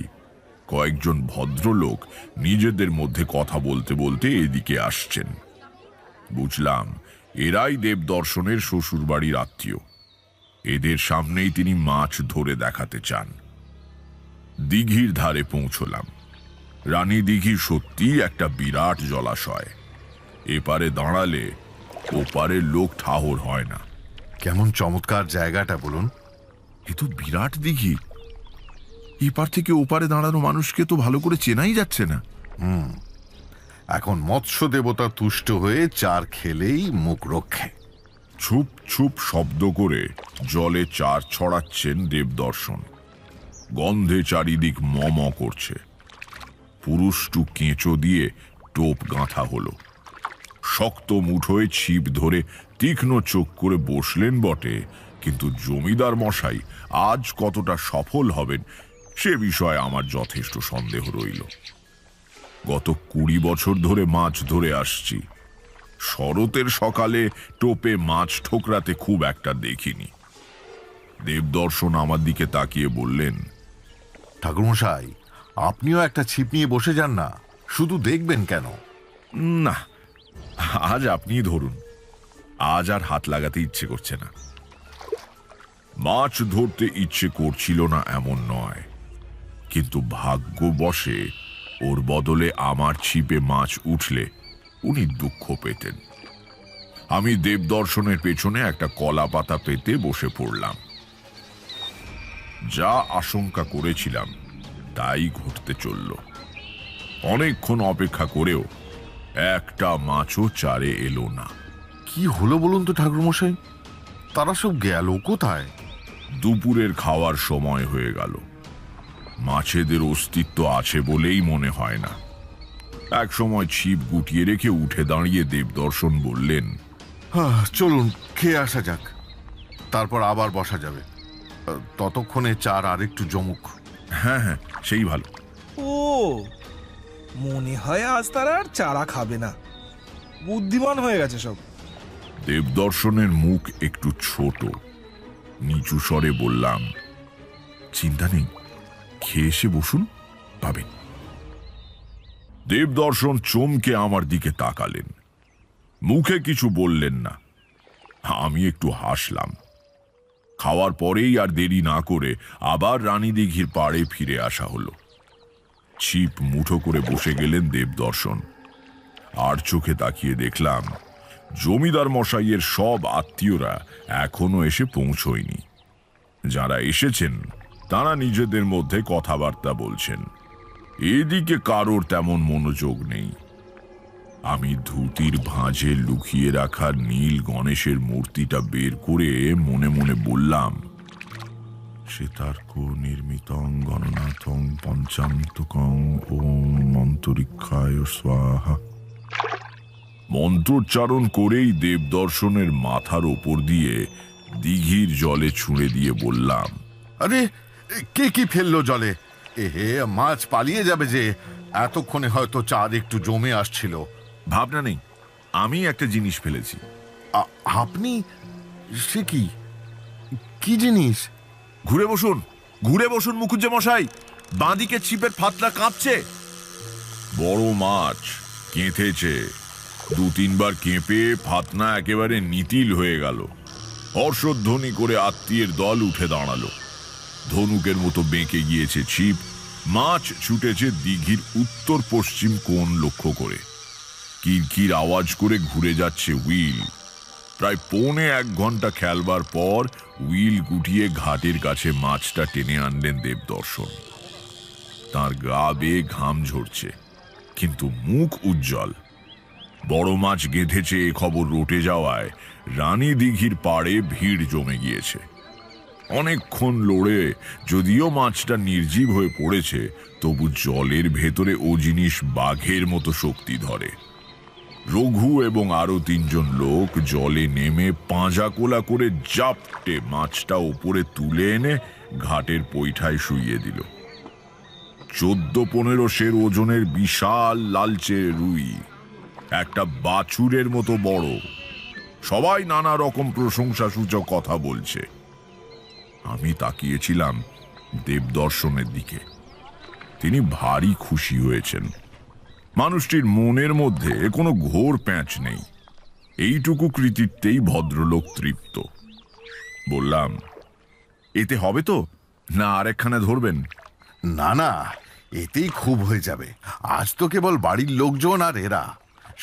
কয়েকজন ভদ্রলোক নিজেদের মধ্যে কথা বলতে বলতে এদিকে আসছেন। বুঝলাম এরাই দেবদর্শনের শ্বশুরবাড়ির আত্মীয়। এদের সামনেই তিনি মাছ ধরে দেখাতে চান। দিঘির ধারে পৌঁছলাম। রানী দিঘি সত্যি একটা বিরাট জলাশয়। এপারে দাঁড়ালে ওপারে লোক ঠাহর হয় না। কেমন চমৎকার জায়গাটা বলুন। এ তো বিরাট দিঘি, এপার থেকে ওপারে দাঁড়ানো মানুষকে তো ভালো করে চেনাই যাচ্ছে না। এখন মৎস্য দেবতা তুষ্ট হয়ে চার খেলেই মুখ রক্ষে। ছুপ ছুপ শব্দ করে জলে চার ছড়াচ্ছেন দেবদর্শন। গন্ধে চারিদিক মম করছে। পুরুষটু কেঁচো দিয়ে টোপ গাঁথা হলো। শক্ত মুঠোয় ছিপ ধরে তীক্ষ্ণ চোখ করে বসলেন বটে, কিন্তু জমিদার মশাই আজ কতটা সফল হবেন সে বিষয়ে আমার যথেষ্ট সন্দেহ রইল। গত 20 বছর ধরে মাছ ধরে আসছি, শরতের সকালে টোপে মাছ ঠোকরাতে খুব একটা দেখিনি। দেবদর্শন আমার দিকে তাকিয়ে বললেন, ঠাকুরমশাই, আপনিও একটা ছিপ নিয়ে বসে যান না, শুধু দেখবেন কেন? না, আজ আপনি ধরুন, আজ আর হাত লাগাতে ইচ্ছে করছে না। মাছ ধরতে ইচ্ছে করছিল না এমন নয়, কিন্তু ভাগ্যবশে ওর বদলে আমার ছিপে মাছ উঠলে উনি দুঃখ পেতেন। আমি দেবদর্শনের পেছনে একটা কলা পাতা পেতে বসে পড়লাম। যা আশঙ্কা করেছিলাম তাই ঘটতে চলল। অনেকক্ষণ অপেক্ষা করেও একটা মাছও চারে এলো না। কি হলো বলুন তো ঠাকুরমশাই, তারা সব গেল কোথায়? দুপুরের খাওয়ার সময় হয়ে গেল। মাছেদের অস্তিত্ব আছে বলেই মনে হয় না। এক সময় ছিপ গুটিয়ে রেখে উঠে দাঁড়িয়ে দেবদর্শন বললেন, চলুন খেয়ে আসা যাক, তারপর আবার বসা যাবে। ততক্ষণে চার আরেকটু জমুক। হ্যাঁ হ্যাঁ, সেই ভালো। ও মনে হয় আজ তারা আর চারা খাবে না, বুদ্ধিমান হয়ে গেছে সব। দেবদর্শনের মুখ একটু ছোট, নিচু স্বরে বললাম, চিন্তা নেই, খেয়ে এসে বসুন, পাবেন। দেবদর্শন চমকে আমার দিকে তাকালেন, মুখে কিছু বললেন না। আমি একটু হাসলাম। খাওয়ার পরেই আর দেরি না করে আবার রানী দিঘির পাড়ে ফিরে আসা হলো। ছিপ মুঠো করে বসে গেলেন দেবদর্শন। আর চোখে তাকিয়ে দেখলাম জমিদার মশাইয়ের সব আত্মীয়রা এখনো এসে পৌঁছয়নি। যারা এসেছেন তারা নিজেদের মধ্যে কথাবার্তা বলছেন। এদিকে কারোর তেমন মনোযোগ নেই। আমি ধুতির ভাঁজে লুকিয়ে রাখা নীল গণেশের মূর্তিটা বের করে মনে মনে বললাম, শ্বেতার্ক নির্মিতং গণনাথং পঞ্চান্তকং ওম মন্ত্রিক্ষায় স্বাহা। মন্ত্রোচ্চারণ করেই দেবদর্শনের মাথার ওপর দিয়ে দিঘির জলে ছুঁড়ে দিয়ে বললাম, আরে কে কি ফেললো জলে? এ হে, মাছ পালিয়ে যাবে যে। এতক্ষণে হয়তো চাঁদ একটু জমে আসছিল। ভাবনা নেই, আমি একটা জিনিস ফেলেছি। আপনি? সে কি? কি জিনিস? ঘুরে বসুন মুখুজ্জে মশাই, বাঁদিকে ছিপের ফাতলা কাঁপছে। বড় মাছ কেঁথেছে, 2-3 বার কেঁপে ফাতনা একেবারে নিতিল হয়ে গেল। হর্ষধ্বনি করে আত্মীয়ের দল উঠে দাঁড়ালো। ধনুকের মতো বেঁকে গিয়েছে ছিপ, মাছ ছুটেছে দিঘির উত্তর পশ্চিম কোণ লক্ষ্য করে। কিরকির আওয়াজ করে ঘুরে যাচ্ছে হুইল। প্রায় 1.25 ঘন্টা খেলবার পর হুইল গুটিয়ে ঘাটের কাছে মাছটা টেনে আনলেন দেবদর্শন। তার গা বেয়ে ঘাম ঝরছে, কিন্তু মুখ উজ্জ্বল। বড় মাছ গেঁথেছে এ খবর রটে যাওয়ায় রানী দিঘির পাড়ে ভিড় জমে গিয়েছে। অনেকক্ষণ লড়ে যদিও মাছটা নির্জীব হয়ে পড়েছে, তবু জলের ভেতরে ও জিনিস বাঘের মতো শক্তি ধরে। রঘু এবং আরো 3 জন লোক জলে নেমে পাঁজা কোলা করে জাপটে মাছটা ওপরে তুলে এনে ঘাটের পৈঠায় শুইয়ে দিল। 14-15 সের ওজনের বিশাল লালচে রুই, একটা বাছুরের মতো বড়। সবাই নানা রকম প্রশংসাসূচক কথা বলছে। আমি তাকিয়েছিলাম দেবদর্শনের দিকে। তিনি ভারী খুশি হয়েছেন। মানুষটির মনের মধ্যে কোনো ঘোর প্যাঁচ নেই। এইটুকু কৃতিত্বেই ভদ্রলোক তৃপ্ত। বললাম, এতে হবে তো, না আরেকখানে ধরবেন? না না, এতেই খুব হয়ে যাবে। আজ তো কেবল বাড়ির লোকজন আর এরা,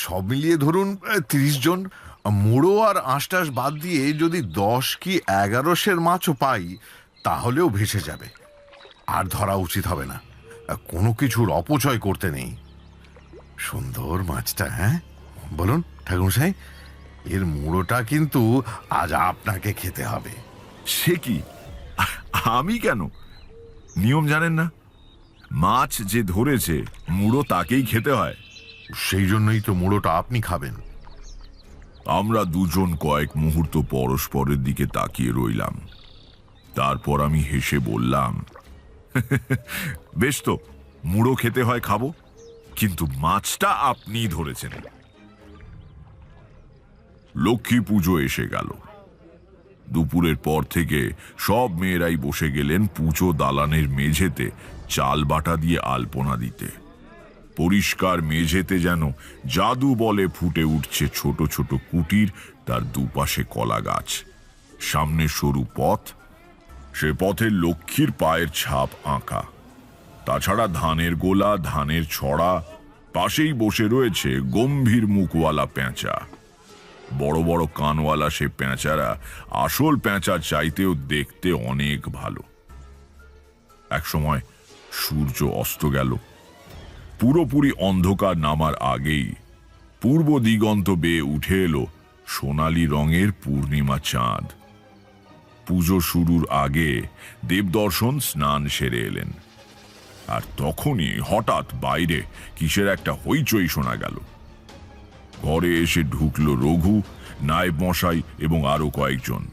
সব মিলিয়ে ধরুন 30 জন। মুড়ো আর আঁশটাস বাদ দিয়ে যদি 10 কি 11 সের মাছও পাই, তাহলেও ভেসে যাবে। আর ধরা উচিত হবে না। কোনো কিছুর অপচয় করতে নেই। সুন্দর মাছটা, হ্যাঁ বলুন ঠাকুরমশাই, এর মুড়োটা কিন্তু আজ আপনাকে খেতে হবে। সে কি, আমি কেন? নিয়ম জানেন না? মাছ যে ধরেছে মুড়ো তাকেই খেতে হয়। সেই জন্যই তো মুড়োটা আপনি খাবেন। আমরা দুজন কয়েক মুহূর্ত পরস্পরের দিকে তাকিয়ে রইলাম। তারপর আমি হেসে বললাম, বেশ তো, মুড়ো খেতে হয় খাবো, কিন্তু মাছটা আপনিই ধরেছেন। লক্ষ্মী পুজো এসে গেল। দুপুরের পর থেকে সব মেয়েরাই বসে গেলেন পুজো দালানের মেঝেতে চাল বাটা দিয়ে আলপনা দিতে। পরিষ্কার মেঝেতে যেন জাদু বলে ফুটে উঠছে ছোট ছোট কুটির, তার দুপাশে কলা গাছ, সামনে সরু পথ, সে পথে লক্ষ্মীর পায়ের ছাপ আঁকা। তাছাড়া ধানের গোলা, ধানের ছড়া, পাশেই বসে রয়েছে গম্ভীর মুখওয়ালা পেঁচা। বড় বড় কানওয়ালা সে পেঁচারা আসল পেঁচা চাইতেও দেখতে অনেক ভালো। একসময় সূর্য অস্ত গেল। পুরোপুরি অন্ধকার নামার আগেই পূর্ব দিগন্ত বেয়ে উঠে এলো সোনালি রঙের পূর্ণিমা চাঁদ। পুজো শুরুর আগে দেবদর্শন স্নান সেরে এলেন, আর তখনই হঠাৎ বাইরে কিসের একটা হইচই শোনা গেল। ঘরে এসে ঢুকলো রঘু, নায়েব মশাই এবং আরো কয়েকজন।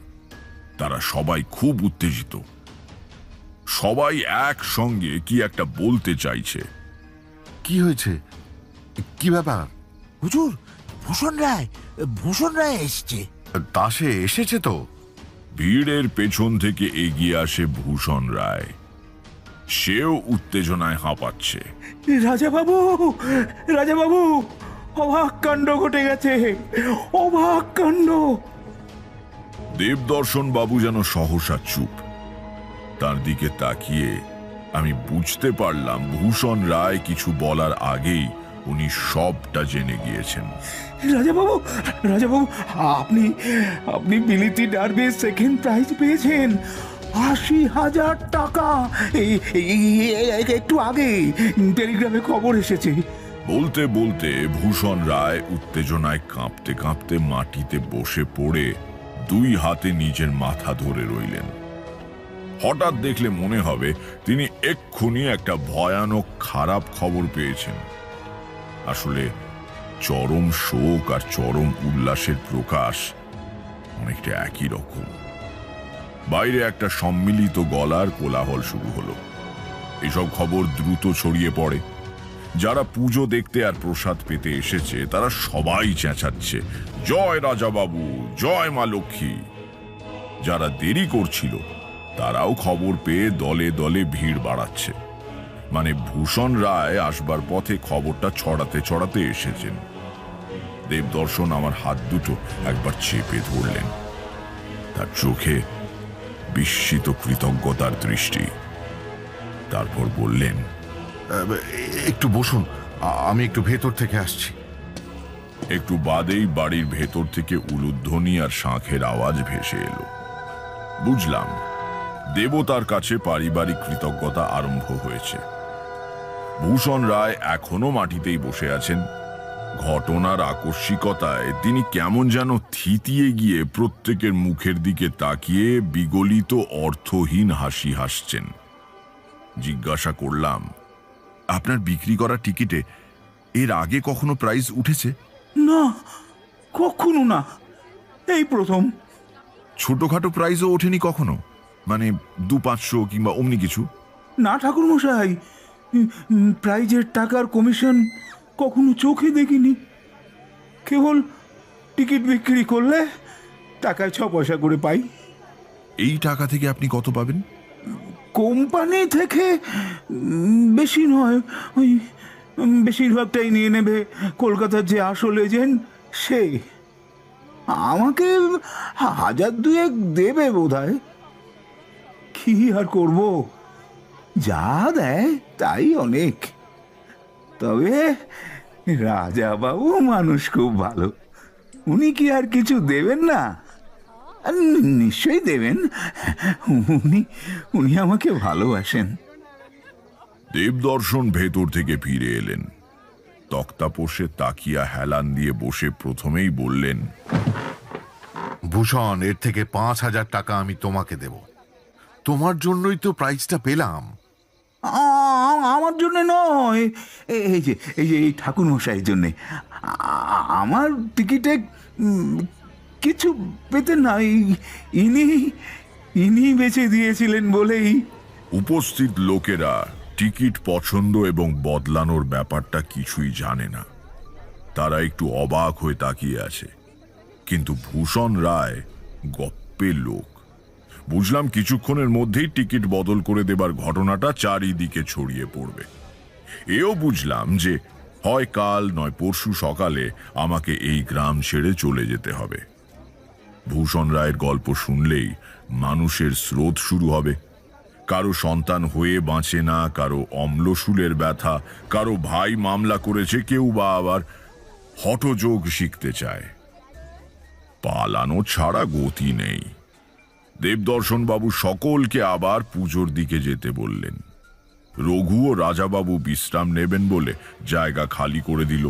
তারা সবাই খুব উত্তেজিত। সবাই একসঙ্গে কি একটা বলতে চাইছে। কি হয়েছে? কি ব্যাপার? হুজুর, ভূষণ রায় এসছে। তা সে এসেছে তো। ভিড়ের পেছন থেকে এগিয়ে আসে ভূষণ রায়। সেও উত্তেজনায় হাঁপাচ্ছে। রাজাবাবু, রাজাবাবু, অবাক কাণ্ড ঘটে গেছে, অবাক কাণ্ড। দেবদর্শন বাবু যেন সহসা চুপ। তার দিকে তাকিয়ে আমি বুঝতে পারলাম ভূষণ রায় কিছু বলার আগেই উনি সবটা জেনে গিয়েছেন। রাজাবাবু, রাজাবাবু, আপনি আপনি বিলিতি ডার্বি সেকেন্ড প্রাইজ পেয়েছেন, 80,000 টাকা। একটু আগে টেলিগ্রামে খবর এসেছে। বলতে বলতে ভূষণ রায় উত্তেজনায় কাঁপতে কাঁপতে মাটিতে বসে পড়ে 2 হাতে নিজের মাথা ধরে রইলেন। হঠাৎ দেখলে মনে হবে তিনি এক্ষুনি একটা ভয়ানক খারাপ খবর পেয়েছেন। আসলে চরম শোক আর চরম উল্লাসের প্রকাশ অনেকটা একই রকম। বাইরে একটা সম্মিলিত গলার কোলাহল শুরু হলো। এসব খবর দ্রুত ছড়িয়ে পড়ে। যারা পুজো দেখতে আর প্রসাদ পেতে এসেছে তারা সবাই চেঁচাচ্ছে, জয় রাজা বাবু, জয় মা লক্ষ্মী। যারা দেরি করছিল তারাও খবর পেয়ে দলে দলে ভিড় বাড়াচ্ছে। মানে ভূষণ রায় আসবার পথে খবরটা ছড়াতে ছড়াতে এসেছেন। দেবদর্শন আমার হাত দুটো একবার চেপে ধরলেন। তার চোখে বিস্মিত কৃতজ্ঞতার দৃষ্টি। তারপর বললেন, একটু বসুন, আমি একটু ভেতর থেকে আসছি। একটু বাদেই বাড়ির ভেতর থেকে উলুধ্বনি আর শাঁখের আওয়াজ ভেসে এলো। বুঝলাম দেবতার কাছে পারিবারিক কৃতজ্ঞতা আরম্ভ হয়েছে। ভূষণ রায় এখনো মাটিতেই বসে আছেন। ঘটনার আকস্মিকতায় তিনি কেমন যেন থিতিয়ে গিয়ে প্রত্যেকের মুখের দিকে তাকিয়ে বিগলিত অর্থহীন হাসি হাসছেন। জিজ্ঞাসা করলাম, আপনার বিক্রি করা টিকিটে এর আগে কখনো প্রাইস উঠেছে? না, কখনো না, এই প্রথম। ছোটখাটো প্রাইজও ওঠেনি কখনো? মানে 200-500 কিংবা অমনি কিছু? না ঠাকুর মশাই, প্রাইজের টাকার কমিশন কখনো চোখে দেখিনি। কেবল টিকিট বিক্রি করলে টাকায় 6 পয়সা করে পাই। এই টাকা থেকে আপনি কত পাবেন? কোম্পানি থেকে বেশি নয়, ওই বেশিরভাগটাই নিয়ে নেবে কলকাতার যে আসল এজেন্ট, সে আমাকে 1000-2 দেবে বোধহয়। কি আর করব, যা দেয় তাই অনেক। তবে রাজা বাবু মানুষ খুব ভালো, উনি কি আর কিছু দেবেন না? নিশ্চয়ই দেবেন, উনি আমাকে ভালোবাসেন। দেবদর্শন ভেতর থেকে ফিরে এলেন। তক্তাপোষে তাকিয়া হেলান দিয়ে বসে প্রথমেই বললেন, ভূষণ, এর থেকে 5000 টাকা আমি তোমাকে দেব। তোমার জন্যই তো প্রাইজটা পেলাম। আমার জন্য নয়, এই যে এই ঠাকুর মশাইয়ের জন্যে। আমার টিকিটে কিছু পেতেন না, ইনি বেঁচে দিয়েছিলেন বলেই। উপস্থিত লোকেরা টিকিট পছন্দ এবং বদলানোর ব্যাপারটা কিছুই জানে না। তারা একটু অবাক হয়ে তাকিয়ে আছে। কিন্তু ভূষণ রায় গপ্পের লোক। বুঝলাম কিছুক্ষণের মধ্যেই টিকিট বদল করে দেবার ঘটনাটা চারিদিকে ছড়িয়ে পড়বে। এও বুঝলাম যে হয় কাল নয় পরশু সকালে আমাকে এই গ্রাম ছেড়ে চলে যেতে হবে। ভূষণ রায়ের গল্প শুনলেই মানুষের স্রোত শুরু হবে। কারো সন্তান হয়ে বাঁচে না, কারো অম্লশূলের ব্যথা, কারো ভাই মামলা করেছে, কেউ বা আবার হঠযোগ শিখতে চায়। পালানো ছাড়া গতি নেই। দেবদর্শন বাবু সকলকে আবার পুজোর দিকে যেতে বললেন। রঘু ও রাজাবাবু বিশ্রাম নেবেন বলে জায়গা খালি করে দিল।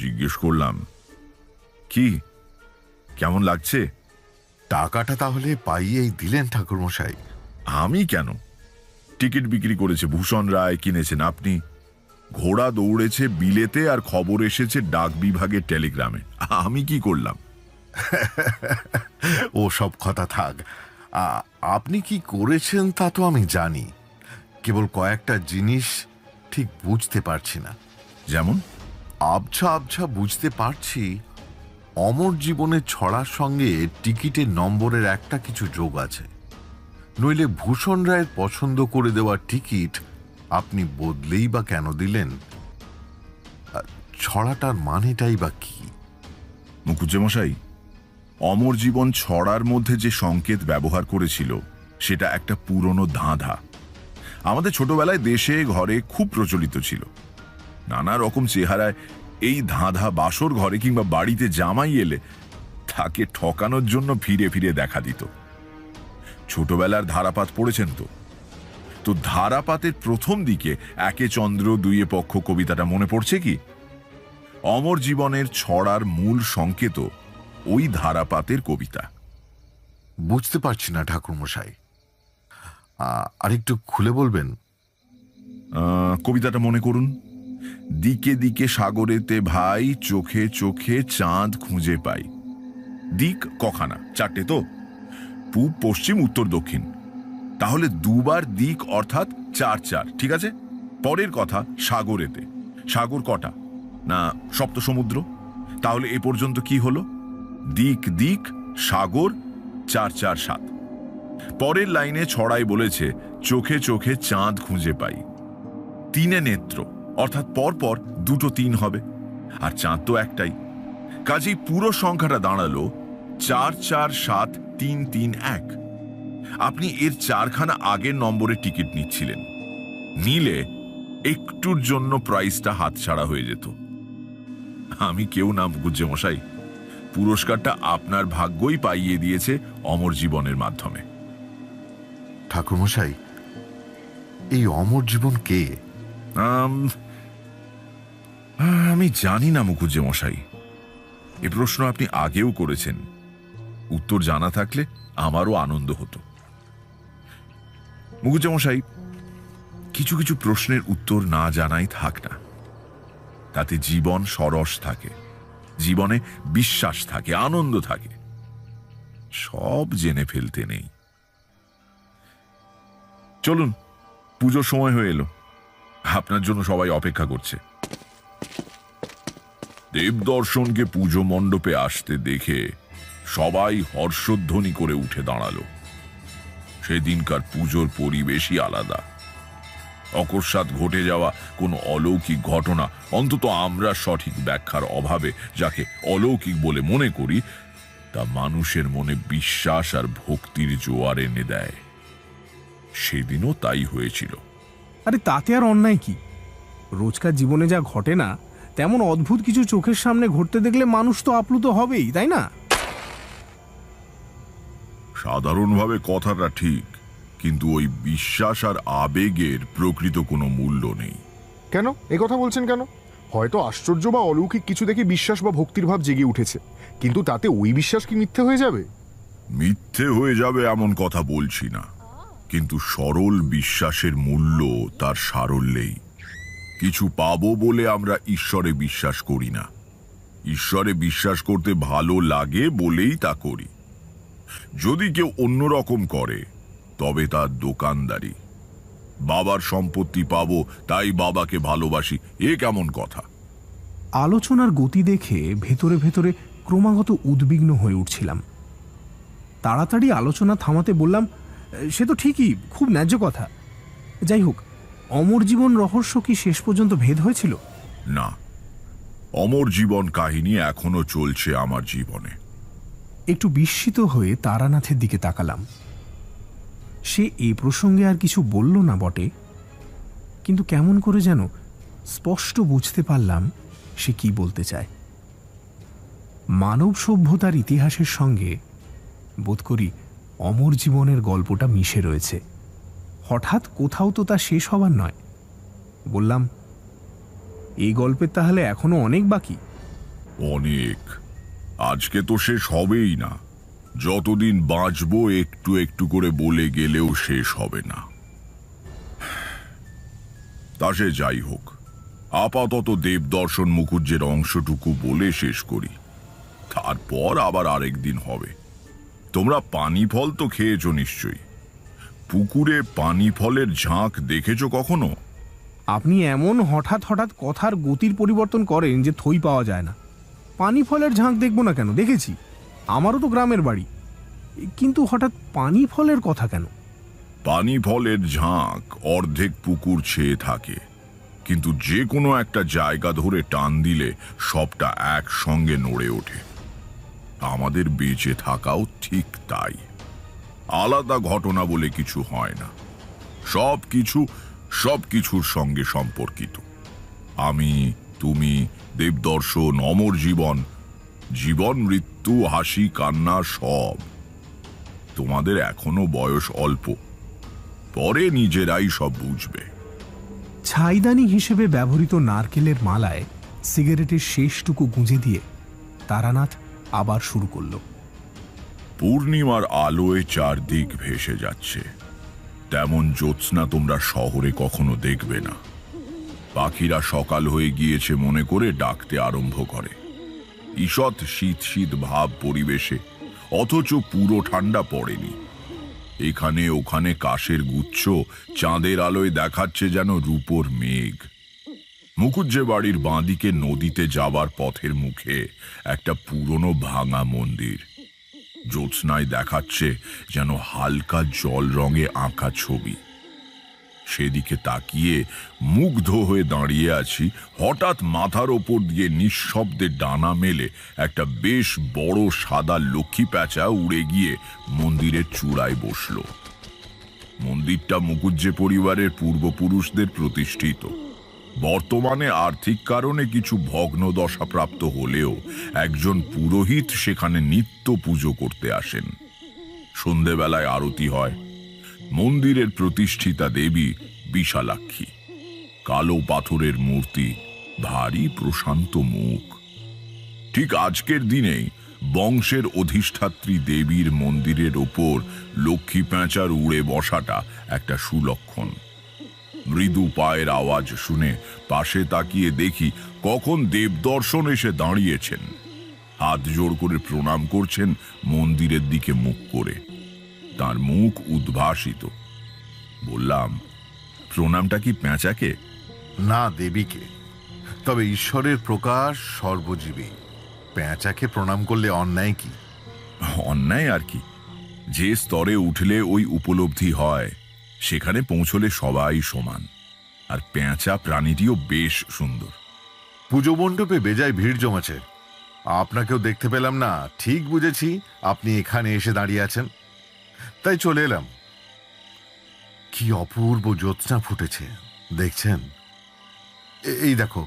জিজ্ঞেস করলাম, কি কেমন লাগছে? টাকাটা তাহলে পাইয়েই দিলেন ঠাকুরমশাই? আমি কেন? টিকিট বিক্রি করেছে ভূষণ রায়, কিনেছেন আপনি। ঘোড়া দৌড়েছে বিলেতে আর খবর এসেছে ডাক বিভাগের টেলিগ্রামে। আমি কি করলাম? ও সব কথা থাক। আপনি কি করেছেন তা তো আমি জানি, কেবল কয়েকটা জিনিস ঠিক বুঝতে পারছি না। যেমন? আবছা আবছা বুঝতে পারছি অমর জীবনের ছড়ার সঙ্গে টিকিটের নম্বরের একটা কিছু যোগ আছে। নইলে ভূষণ রায়ের পছন্দ করে দেওয়া টিকিট আপনি বদলেই বা কেন দিলেন? ছড়াটার মানেটাই বা কি? মুখুজ্জেমশাই, অমর জীবন ছড়ার মধ্যে যে সংকেত ব্যবহার করেছিল সেটা একটা পুরনো ধাঁধা। আমাদের ছোটবেলায় দেশে ঘরে খুব প্রচলিত ছিল। নানা রকম চেহারায় এই ধাঁধা বাসর ঘরে কিংবা বাড়িতে জামাই এলে তাকে ঠকানোর জন্য ফিরে ফিরে দেখা দিত। ছোটবেলার ধারাপাত পড়েছেন তো? তো ধারাপাতের প্রথম দিকে একে চন্দ্র দুইয়ে পক্ষ কবিতাটা মনে পড়ছে কি? অমর জীবনের ছড়ার মূল সংকেত ওই ধারাপাতের কবিতা। বুঝতে পারছি না ঠাকুরমশাই। আরেকটু খুলে বলবেন? কবিতাটা মনে করুন। দিকে দিকে সাগরেতে ভাই, চোখে চোখে চাঁদ খুঁজে পাই। দিক কখানা? 4টে তো, পূব, পশ্চিম, উত্তর, দক্ষিণ। তাহলে দুবার দিক অর্থাৎ 4 4, ঠিক আছে। পরের কথা সাগরেতে, সাগর কটা? না, সপ্ত সমুদ্র। তাহলে এ পর্যন্ত কি হলো? দিক দিক সাগর, 4 4 7। পরের লাইনে ছড়াই বলেছে চোখে চোখে চাঁদ খুঁজে পাই। 3 নেত্র, অর্থাৎ পরপর 2টো 3 হবে, আর চাঁদ তো একটাই। কাজেই পুরো সংখ্যাটা দাঁড়ালো 4 4 7 3 3 1। আপনি এর 4খানা আগের নম্বরে টিকিট নিচ্ছিলেন, নিলে একটুর জন্য প্রাইসটা হাতছাড়া হয়ে যেত। আমি কেউ না মুখুজ্জে মশাই, পুরস্কারটা আপনার ভাগ্যই পাইয়ে দিয়েছে অমর জীবনের মাধ্যমে। ঠাকুরমশাই, এই অমর জীবন কে? আমি জানি না মুখুজ্জে মশাই। এ প্রশ্ন আপনি আগেও করেছেন, উত্তর জানা থাকলে আমারও আনন্দ হতো। মুখুজ্জে মশাই, কিছু কিছু প্রশ্নের উত্তর না জানাই থাক না, তাতে জীবন সরস থাকে, জীবনে বিশ্বাস থাকে, আনন্দ থাকে। সব জেনে ফেলতে নেই। চলুন, পুজোর সময় হয়ে এলো, আপনার জন্য সবাই অপেক্ষা করছে। দেবদর্শনকে পুজো মণ্ডপে আসতে দেখে সবাই হর্ষধ্বনি করে উঠে দাঁড়ালো। সেদিনকার পুজোর পরিবেশই আলাদা। অকস্মাৎ ঘটে যাওয়া কোনো অলৌকিক ঘটনা, অন্তত আমরা সঠিক ব্যাখ্যার অভাবে যাকে অলৌকিক বলে মনে করি, তা মানুষের মনে বিশ্বাস আর ভক্তির জোয়ার এনে দেয়। সেদিনও তাই হয়েছিল। আরে তাতে আর অন্যায় কি? রোজকার জীবনে যা ঘটে না, তেমন অদ্ভুত কিছু চোখের সামনে ঘটতে দেখলে মানুষ তো আপ্লুত হবেই, তাই না? সাধারণভাবে কথাটা ঠিক, কিন্তু ওই বিশ্বাস আর আবেগের প্রকৃত কোনো মূল্য নেই। কেন এ কথা বলছেন কেন? হয়তো আশ্চর্য বা অলৌকিক কিছু দেখে বিশ্বাস বা ভক্তির ভাব জেগে উঠেছে, কিন্তু তাতে ওই বিশ্বাস কি মিথ্যে হয়ে যাবে? মিথ্যে হয়ে যাবে এমন কথা বলছি না, কিন্তু সরল বিশ্বাসের মূল্য তার সারল্যেই। কিছু পাবো বলে আমরা ঈশ্বরে বিশ্বাস করি না, ঈশ্বরে বিশ্বাস করতে ভালো লাগে বলেই তা করি। যদি কেউ অন্যরকম করে তবে তার দোকানদারি। বাবার সম্পত্তি পাবো তাই বাবাকে ভালোবাসি, এ কেমন কথা? আলোচনার গতি দেখে ভেতরে ভেতরে ক্রমাগত উদ্বিগ্ন হয়ে উঠছিলাম। তাড়াতাড়ি আলোচনা থামাতে বললাম, সে তো ঠিকই, খুব ন্যায্য কথা। যাই হোক, অমর জীবন রহস্য কি শেষ পর্যন্ত ভেদ হয়েছিল? না, অমর জীবন কাহিনী এখনো চলছে আমার জীবনে। একটু বিস্মিত হয়ে তারানাথের দিকে তাকালাম। সে এই প্রসঙ্গে আর কিছু বলল না বটে, কিন্তু কেমন করে যেন স্পষ্ট বুঝতে পারলাম সে কি বলতে চায়। মানব সভ্যতার ইতিহাসের সঙ্গে বোধ করি অমর জীবনের গল্পটা মিশে রয়েছে। হঠাৎ কোথাও তো তা শেষ হবার নয়। বললাম, এই গল্পের তাহলে এখনো অনেক বাকি? অনেক। আজকে তো শেষ হবেই না। যতদিন বাঁচবো একটু একটু করে বলে গেলেও শেষ হবে না। তা সে যাই হোক, আপাতত দেবদর্শন মুখুজ্জের অংশটুকু বলে শেষ করি, তারপর আবার আরেকদিন হবে। তোমরা পানি ফল তো খেয়েছো নিশ্চয়ই। পুকুরে পানি ফলের ঝাঁক দেখেছো কখনো? আপনি এমন হঠাৎ হঠাৎ কথার গতির পরিবর্তন করেন যে থই পাওয়া যায় না। পানি ফলের ঝাঁক দেখব না কেন? দেখেছি, আমারও তো গ্রামের বাড়ি। কিন্তু হঠাৎ পানি ফলের কথা কেন? পানি ফলের ঝাঁক অর্ধেক পুকুর ছেয়ে থাকে, কিন্তু যে কোনো একটা জায়গা ধরে টান দিলে সবটা একসঙ্গে নড়ে ওঠে। আমাদের বেঁচে থাকাও ঠিক তাই। আলাদা ঘটনা বলে কিছু হয় না, সবকিছুর সঙ্গে সম্পর্কিত। আমি, তুমি, দেবদর্শন, অমর জীবন, জীবন মৃত্যু, হাসি কান্না, সব। তোমাদের এখনো বয়স অল্প, পরে নিজেরাই সব বুঝবে। ছাইদানি হিসেবে ব্যবহৃত নারকেলের মালায় সিগারেটের শেষটুকু গুঁজে দিয়ে তারানাথ আবার শুরু করল। পূর্ণিমার আলোয় চারদিক ভেসে যাচ্ছে, তেমন জ্যোৎস্না তোমরা শহরে কখনো দেখবে না। পাখিরা সকাল হয়ে গিয়েছে মনে করে ডাকতে আরম্ভ করে, ঈষৎ শীত শীত ভাব পরিবেশে, অথচ পুরো ঠান্ডা পড়েনি। এখানে ওখানে কাশের গুচ্ছ চাঁদের আলোয় দেখাচ্ছে যেন রূপোর মেঘ। মুকুজ্জে বাড়ির বাঁদিকে নদীতে যাবার পথের মুখে একটা পুরনো ভাঙা মন্দির, জ্যোৎস্নায় দেখাচ্ছে যেন হালকা জল রঙে আঁকা ছবি। সেদিকে তাকিয়ে মুগ্ধ হয়ে দাঁড়িয়ে আছি, হঠাৎ মাথার ওপর দিয়ে নিঃশব্দে ডানা মেলে একটা বেশ বড় সাদা লক্ষ্মী প্যাঁচা উড়ে গিয়ে মন্দিরের চূড়ায় বসল। মন্দিরটা মুকুজ্জে পরিবারের পূর্বপুরুষদের প্রতিষ্ঠিত। বর্তমানে আর্থিক কারণে কিছু ভগ্নদশাপ্রাপ্ত হলেও একজন পুরোহিত সেখানে নিত্য পুজো করতে আসেন। সন্ধেবেলায় আরতি হয়। মন্দিরের প্রতিষ্ঠিতা দেবী বিশালাক্ষী, কালো পাথরের মূর্তি, ভারী প্রশান্ত মুখ। ঠিক আজকের দিনেই বংশের অধিষ্ঠাত্রী দেবীর মন্দিরের ওপর লক্ষ্মী প্যাঁচার উড়ে বসাটা একটা সুলক্ষণ। মৃদু পায়ের আওয়াজ শুনে পাশে তাকিয়ে দেখি কখন দেবদর্শন এসে দাঁড়িয়েছেন, হাত জোড় করে প্রণাম করছেন মন্দিরের দিকে মুখ করে। তার মুখ উদ্ভাসিত। বললাম, প্রণামটা কি প্যাঁচাকে? না, দেবীকে। তবে ঈশ্বরের প্রকাশ সর্বজীবী, প্যাঁচাকে প্রণাম করলে অন্যায় কি? অন্যায় আর কি, যে স্তরে উঠলে ওই উপলব্ধি হয়, সেখানে পৌঁছলে সবাই সমান। আর প্যাঁচা প্রাণীটিও বেশ সুন্দর। পুজো মণ্ডপে বেজায় ভিড় জমেছে, আপনাকেও দেখতে পেলাম না। ঠিক বুঝেছি আপনি এখানে এসে দাঁড়িয়ে আছেন, তাই চলে এলাম। কি অপূর্ব জ্যোৎস্না ফুটেছে দেখছেন? এই দেখো,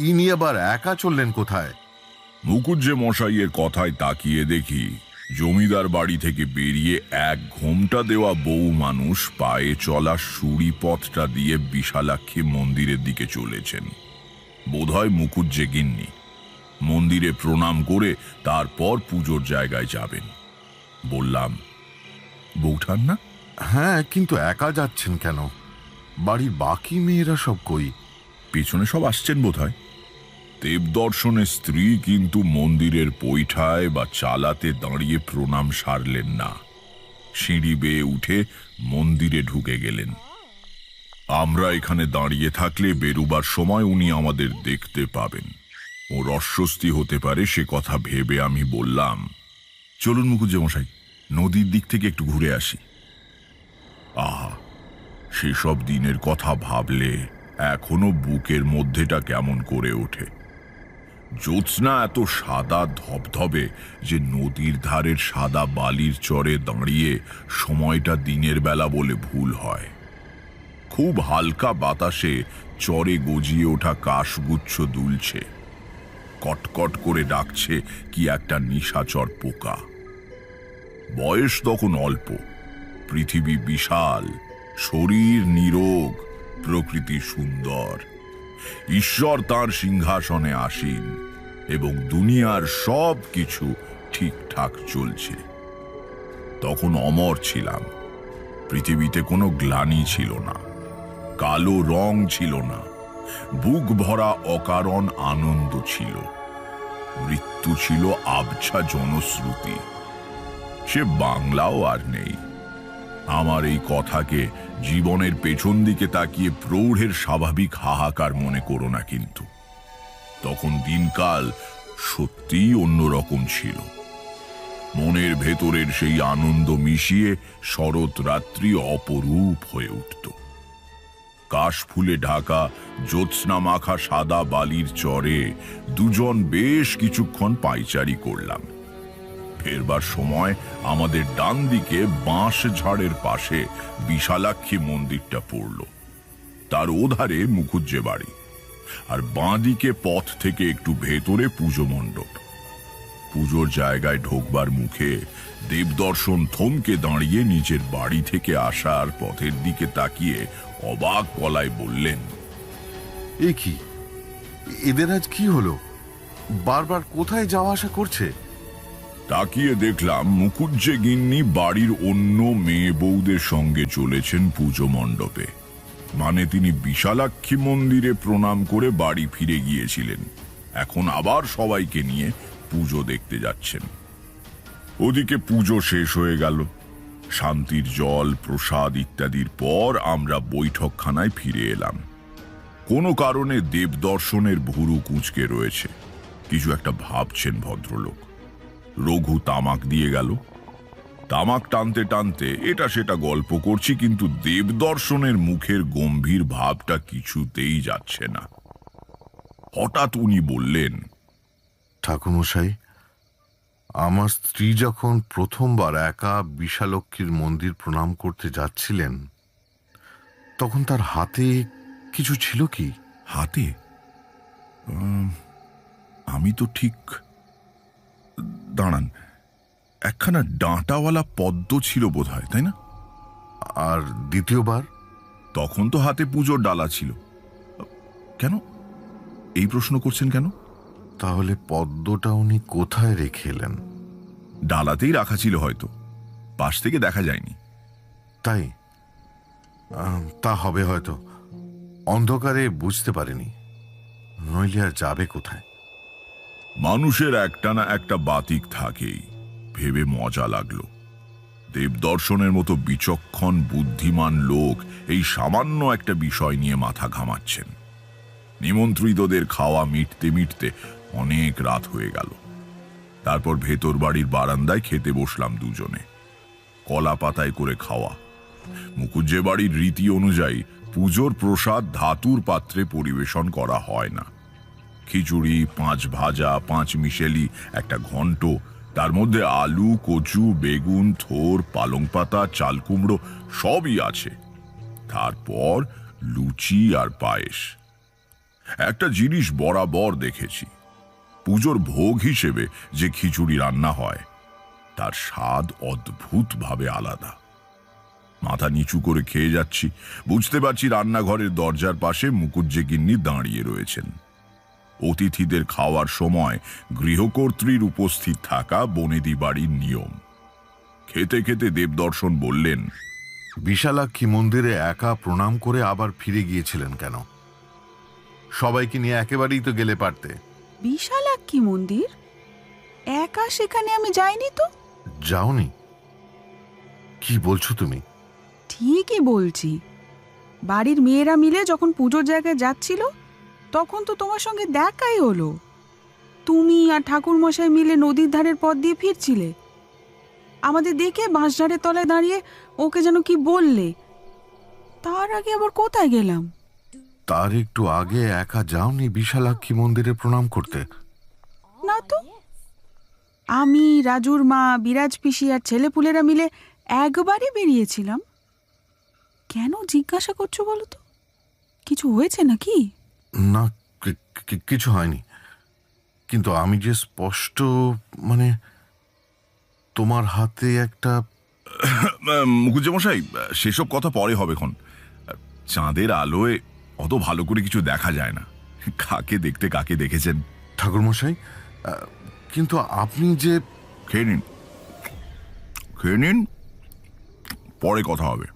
ইনি আবার একা চললেন কোথায়? মুকুজ্জে মশাইয়ের কথায় তাকিয়ে দেখি জমিদার বাড়ি থেকে বেরিয়ে এক ঘোমটা দেওয়া বউ মানুষ পায়ে চলা সুড়ি পথটা দিয়ে বিশালাক্ষী মন্দিরের দিকে চলেছেন। বোধহয় মুকুজ্জে গিন্নি। মন্দিরে প্রণাম করে তারপর পুজোর জায়গায় যাবেন। বললাম, বৌঠান না? হ্যাঁ, কিন্তু একা যাচ্ছেন কেন? বাড়ির বাকি মেয়েরা সব কই? পেছনে সব আসছেন বোধহয়। দেবদর্শনের স্ত্রী কিন্তু মন্দিরের পৈঠায় বা চালাতে দাঁড়িয়ে প্রণাম সারলেন না, সিঁড়ি বেয়ে উঠে মন্দিরে ঢুকে গেলেন। আমরা এখানে দাঁড়িয়ে থাকলে বেরুবার সময় উনি আমাদের দেখতে পাবেন, ওর অস্বস্তি হতে পারে সে কথা ভেবে আমি বললাম, চলুন মুকুজ্জে মশাই, নদীর দিক থেকে একটু ঘুরে আসি। আহা, সেসব দিনের কথা ভাবলে এখনো বুকের মধ্যেটা কেমন করে ওঠে। জ্যোৎস্না এত সাদা ধবধবে যে নদীর ধারের সাদা বালির চরে দাঁড়িয়ে সময়টা দিনের বেলা বলে ভুল হয়। খুব হালকা বাতাসে চরে গজিয়ে ওঠা কাশগুচ্ছ দুলছে, কটকট করে ডাকছে কি একটা নিশাচর পোকা। বয়স তখন অল্প, পৃথিবী বিশাল, শরীর নিরোগ, প্রকৃতি সুন্দর। ঈশ্বর তার সিংহাসনে আসীন এবং দুনিয়ার সব কিছু ঠিকঠাক চলছে। তখন অমর ছিলাম। পৃথিবীতে কোনো গ্লানি ছিল না, কালো রং ছিল না, বুক ভরা অকারণ আনন্দ ছিল। মৃত্যু ছিল আবছা জনশ্রুতি। সে বাংলাও আর নেই। আমার এই কথাকে জীবনের পেছন দিকে তাকিয়ে প্রৌঢ়ের স্বাভাবিক হাহাকার মনে করো না, কিন্তু তখন দিনকাল সত্যিই অন্যরকম ছিল। মনের ভেতরের সেই আনন্দ মিশিয়ে শরৎ রাত্রি অপরূপ হয়ে উঠত। কাশফুলে ঢাকা জ্যোৎস্না মাখা সাদা বালির চরে দুজন বেশ কিছুক্ষণ পায়চারি করলাম। ফেরবার সময় আমাদের ডান দিকে বাঁশ ঝাড়ের পাশে বিশালাক্ষী মন্দিরটা পড়ল, তার ওধারে মুকুজ্জে বাড়ি, আর বাঁ দিকে পথ থেকে একটু ভেতরে পুজো মণ্ডপ। পুজোর জায়গায় ঢোকবার মুখে দেবদর্শন থমকে দাঁড়িয়ে নিজের বাড়ি থেকে আসার পথের দিকে তাকিয়ে অবাক গলায় বললেন, এ কি, এদের আজ কি হলো? বারবার কোথায় যাওয়া আসা করছে? তাকিয়ে দেখলাম মুকুজ্জে গিন্নি বাড়ির অন্য মেয়ে বউদের সঙ্গে চলেছেন পুজো মণ্ডপে। মানে তিনি বিশালাক্ষী মন্দিরে প্রণাম করে বাড়ি ফিরে গিয়েছিলেন, এখন আবার সবাইকে নিয়ে পুজো দেখতে যাচ্ছেন। ওদিকে পুজো শেষ হয়ে গেল। শান্তির জল, প্রসাদ ইত্যাদির পর আমরা বৈঠকখানায় ফিরে এলাম। কোনো কারণে দেবদর্শনের ভুরু কুঁচকে রয়েছে, কিছু একটা ভাবছেন ভদ্রলোক। রঘু তামাক দিয়ে গেল। তামাক টানতে টানতে এটা সেটা গল্প করছি, কিন্তু দেবদর্শনের মুখের গম্ভীর ভাবটা কিছুতেই যাচ্ছে না। হঠাৎ উনি বললেন, ঠাকুরমশাই, আমার স্ত্রী যখন প্রথমবার একা বিশালক্ষীর মন্দির প্রণাম করতে যাচ্ছিলেন, তখন তার হাতে কিছু ছিল কি? হাতে? আমি তো ঠিক, দাঁড়ান, একখানা ডাঁটাওয়ালা পদ্ম ছিল বোধহয়, তাই না? আর দ্বিতীয়বার? তখন তো হাতে পুজোর ডালা ছিল। কেন এই প্রশ্ন করছেন কেন? তাহলে পদ্মটা উনি কোথায় রেখে এলেন? ডালাতেই রাখা ছিল হয়তো, পাশ থেকে দেখা যায়নি। তাই? তা হবে হয়তো, অন্ধকারে বুঝতে পারেনি, নইলে আর যাবে কোথায়? মানুষের একটা না একটা বাতিক থাকেই, ভেবে মজা লাগলো। দেবদর্শনের মতো বিচক্ষণ বুদ্ধিমান লোক এই সামান্য একটা বিষয় নিয়ে মাথা ঘামাচ্ছেন। নিমন্ত্রিতদের খাওয়া মিটতে মিটতে অনেক রাত হয়ে গেল। তারপর ভেতর বাড়ির বারান্দায় খেতে বসলাম দুজনে। কলা পাতায় করে খাওয়া। মুকুজ্জে বাড়ির রীতি অনুযায়ী পুজোর প্রসাদ ধাতুর পাত্রে পরিবেশন করা হয় না। খিচুড়ি, 5 ভাজা, 5 মিশেলি, একটা ঘন্ট, তার মধ্যে আলু, কচু, বেগুন, থোর, পালং পাতা, চাল কুমড়ো সবই আছে। তারপর লুচি আর পায়েস। একটা জিনিস বরাবর দেখেছি, পুজোর ভোগ হিসেবে যে খিচুড়ি রান্না হয় তার স্বাদ অদ্ভুতভাবে আলাদা। মাথা নিচু করে খেয়ে যাচ্ছি, বুঝতে পারছি রান্নাঘরের দরজার পাশে মুকুজ্জে গিন্নি দাঁড়িয়ে রয়েছেন। অতিথিদের খাওয়ার সময় গৃহকর্ত্রীর উপস্থিত থাকা বনেদি বাড়ির নিয়ম। খেতে খেতে দেবদর্শন বললেন, বিশালাক্ষী মন্দিরে একা প্রণাম করে আবার ফিরে গিয়েছিলেন কেন? সবাইকে নিয়ে একেবারেই তো গেলে পারতে। বিশালাক্ষী মন্দির? একা সেখানে আমি যাইনি তো। যাওনি? কি বলছো তুমি? ঠিকই বলছি। বাড়ির মেয়েরা মিলে যখন পুজোর জায়গায় যাচ্ছিল, তখন তো তোমার সঙ্গে দেখাই হলো। তুমি আর ঠাকুরমশাই মিলে নদীর ধারের পথ দিয়ে ফিরছিলে। আমাদের দেখে বাঁশঝাড়ের তলায় দাঁড়িয়ে ওকে যেন কি বললে। তার আগে আবার কোথায় গেলাম? তার একটু আগে একা যাওনি বিশালাক্ষী মন্দিরে প্রণাম করতে? না তো। আমি, রাজুর মা, বিরাজ পিসি আর ছেলেপুলেরা মিলে একবারই বেরিয়েছিলাম। কেন জিজ্ঞাসা করছো বলো তো? কিছু হয়েছে নাকি? না, কিছু হয়নি, কিন্তু আমি যে স্পষ্ট, মানে তোমার হাতে একটা... মুকুজ্জে মশাই, সেসব কথা পরে হবে খন। চাঁদের আলোয় অত ভালো করে কিছু দেখা যায় না। কাকে দেখতে কাকে দেখেছেন? ঠাকুরমশাই, কিন্তু আপনি যে... খেয়ে নিন, খেয়ে নিন, পরে কথা হবে।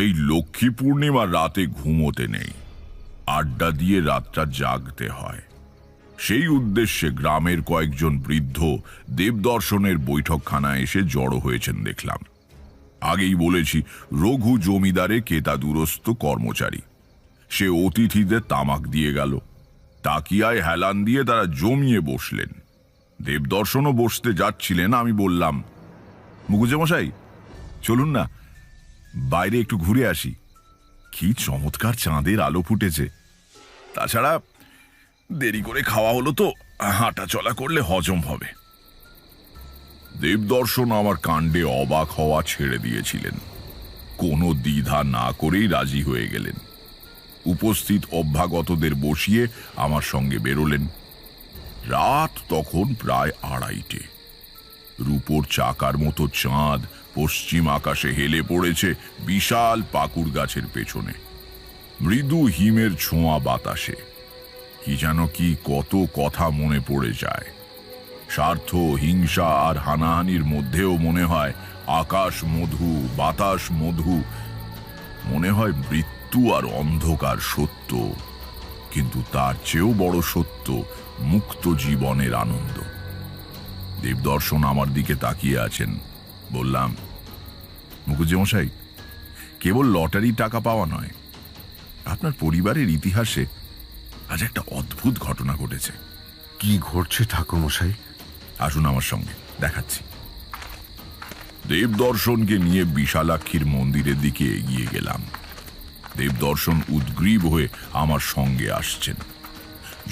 এই লক্ষ্মী পূর্ণিমার রাতে ঘুমোতে নেই, আড্ডা দিয়ে রাতটা জাগতে হয়। সেই উদ্দেশ্যে গ্রামের কয়েকজন বৃদ্ধ দেবদর্শনের বৈঠকখানায় এসে জড়ো হয়েছেন দেখলাম। আগেই বলেছি, রঘু জমিদারে কেতাদুরস্ত কর্মচারী। সে অতিথিদের তামাক দিয়ে গেল। তাকিয়ায় হেলান দিয়ে তারা জমিয়ে বসলেন। দেবদর্শনও বসতে যাচ্ছিলেন। আমি বললাম, মুকুজ্জে মশাই, চলুন না, বাইরে একটু ঘুরে আসি। কি চমৎকার চাঁদের আলো ফুটেছে। তাছাড়া দেরি করে খাওয়া হলো তো, হাঁটা চলা করলে হজম হবে। দেবদর্শন আমার কাণ্ডে অবাক হওয়া ছেড়ে দিয়েছিলেন। কোনো দ্বিধা না করেই রাজি হয়ে গেলেন। উপস্থিত অভ্যাগতদের বসিয়ে আমার সঙ্গে বেরোলেন। রাত তখন প্রায় 2:30। রূপোর চাকার মতো চাঁদ পশ্চিম আকাশে হেলে পড়েছে বিশাল পাকুর গাছের পেছনে। মৃদু হিমের ছোঁয়া বাতাসে। কি যেন কি কত কথা মনে পড়ে যায়। স্বার্থ, হিংসা আর হানাহানির মধ্যেও মনে হয় আকাশ মধু, বাতাস মধু। মনে হয় মৃত্যু আর অন্ধকার সত্য, কিন্তু তার চেয়েও বড় সত্য মুক্ত জীবনের আনন্দ। দেবদর্শন আমার দিকে তাকিয়ে আছেন। বললাম, মুখুজ্জে মশাই, কেবল লটারির টাকা পাওয়া নয়, আপনার পরিবারের ইতিহাসে আজ একটা অদ্ভুত ঘটনা ঘটেছে। কি ঘটছে ঠাকুরমশাই? আসুন আমার সঙ্গে, দেখাচ্ছি। দেবদর্শনকে নিয়ে বিশালাক্ষীর মন্দিরের দিকে এগিয়ে গেলাম। দেবদর্শন উদ্গ্রীব হয়ে আমার সঙ্গে আসছেন,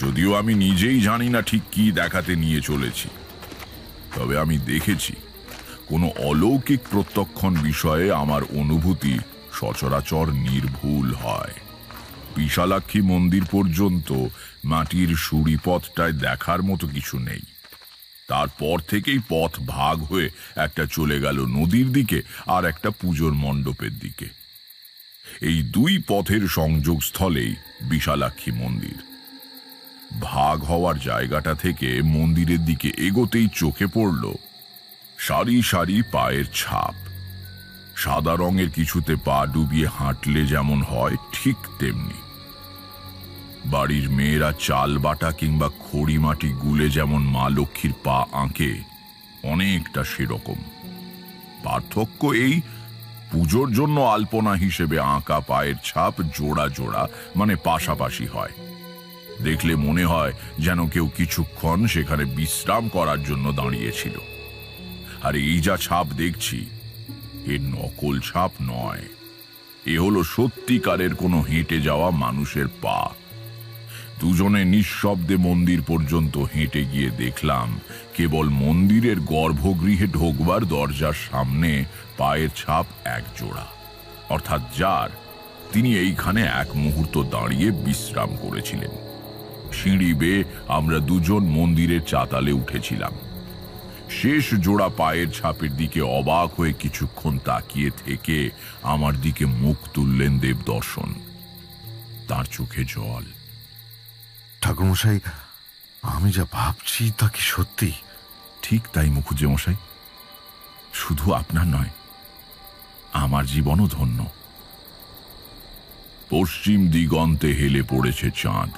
যদিও আমি নিজেই জানি না ঠিক কি দেখাতে নিয়ে চলেছি। তবে আমি দেখেছি কোনো অলৌকিক প্রত্যক্ষণ বিষয়ে আমার অনুভূতি সচরাচর নির্ভুল হয়। বিশালাক্ষী মন্দির পর্যন্ত মাটির সুড়িপথটায় দেখার মতো কিছু নেই। তারপর থেকেই পথ ভাগ হয়ে একটা চলে গেল নদীর দিকে আর একটা পুজোর মণ্ডপের দিকে। এই দুই পথের সংযোগস্থলেই বিশালাক্ষী মন্দির। ভাগ হওয়ার জায়গাটা থেকে মন্দিরের দিকে এগোতেই চোখে পড়ল সারি সারি পায়ের ছাপ। সাদা রঙের কিছুতে পা ডুবিয়ে হাঁটলে যেমন হয় ঠিক তেমনি। বাড়ির মেয়েরা চাল বাটা কিংবা খড়ি মাটি গুলে যেমন মা লক্ষ্মীর পা আঁকে, অনেকটা সেরকম। পার্থক্য এই, পুজোর জন্য আলপনা হিসেবে আঁকা পায়ের ছাপ জোড়া জোড়া, মানে পাশাপাশি হয়। দেখলে মনে হয় যেন কেউ কিছুক্ষণ সেখানে বিশ্রাম করার জন্য দাঁড়িয়েছিল। আর এই যা ছাপ দেখছি, এ নকল ছাপ নয়, এ হলো সত্যিকারের কোনো হেঁটে যাওয়া মানুষের পা। দুজনে নিঃশব্দে মন্দির পর্যন্ত হেঁটে গিয়ে দেখলাম কেবল মন্দিরের গর্ভগৃহে ঢোকবার দরজার সামনে পায়ের ছাপ এক জোড়া, অর্থাৎ যার, তিনি এইখানে এক মুহূর্ত দাঁড়িয়ে বিশ্রাম করেছিলেন। সিঁড়ি বেয়ে আমরা দুজন মন্দিরের চাতালে উঠেছিলাম। শেষ জোড়া পায়ের ছাপের দিকে অবাক হয়ে কিছুক্ষণ তাকিয়ে থেকে আমার দিকে মুখ তুললেন দেবদর্শন। তার চোখে জল। ঠাকুরমশাই, আমি যা ভাবছি তা কি সত্যি? ঠিক তাই মুখুজ্জে মশাই, শুধু আপনার নয়, আমার জীবনও ধন্য। পশ্চিম দিগন্তে হেলে পড়েছে চাঁদ।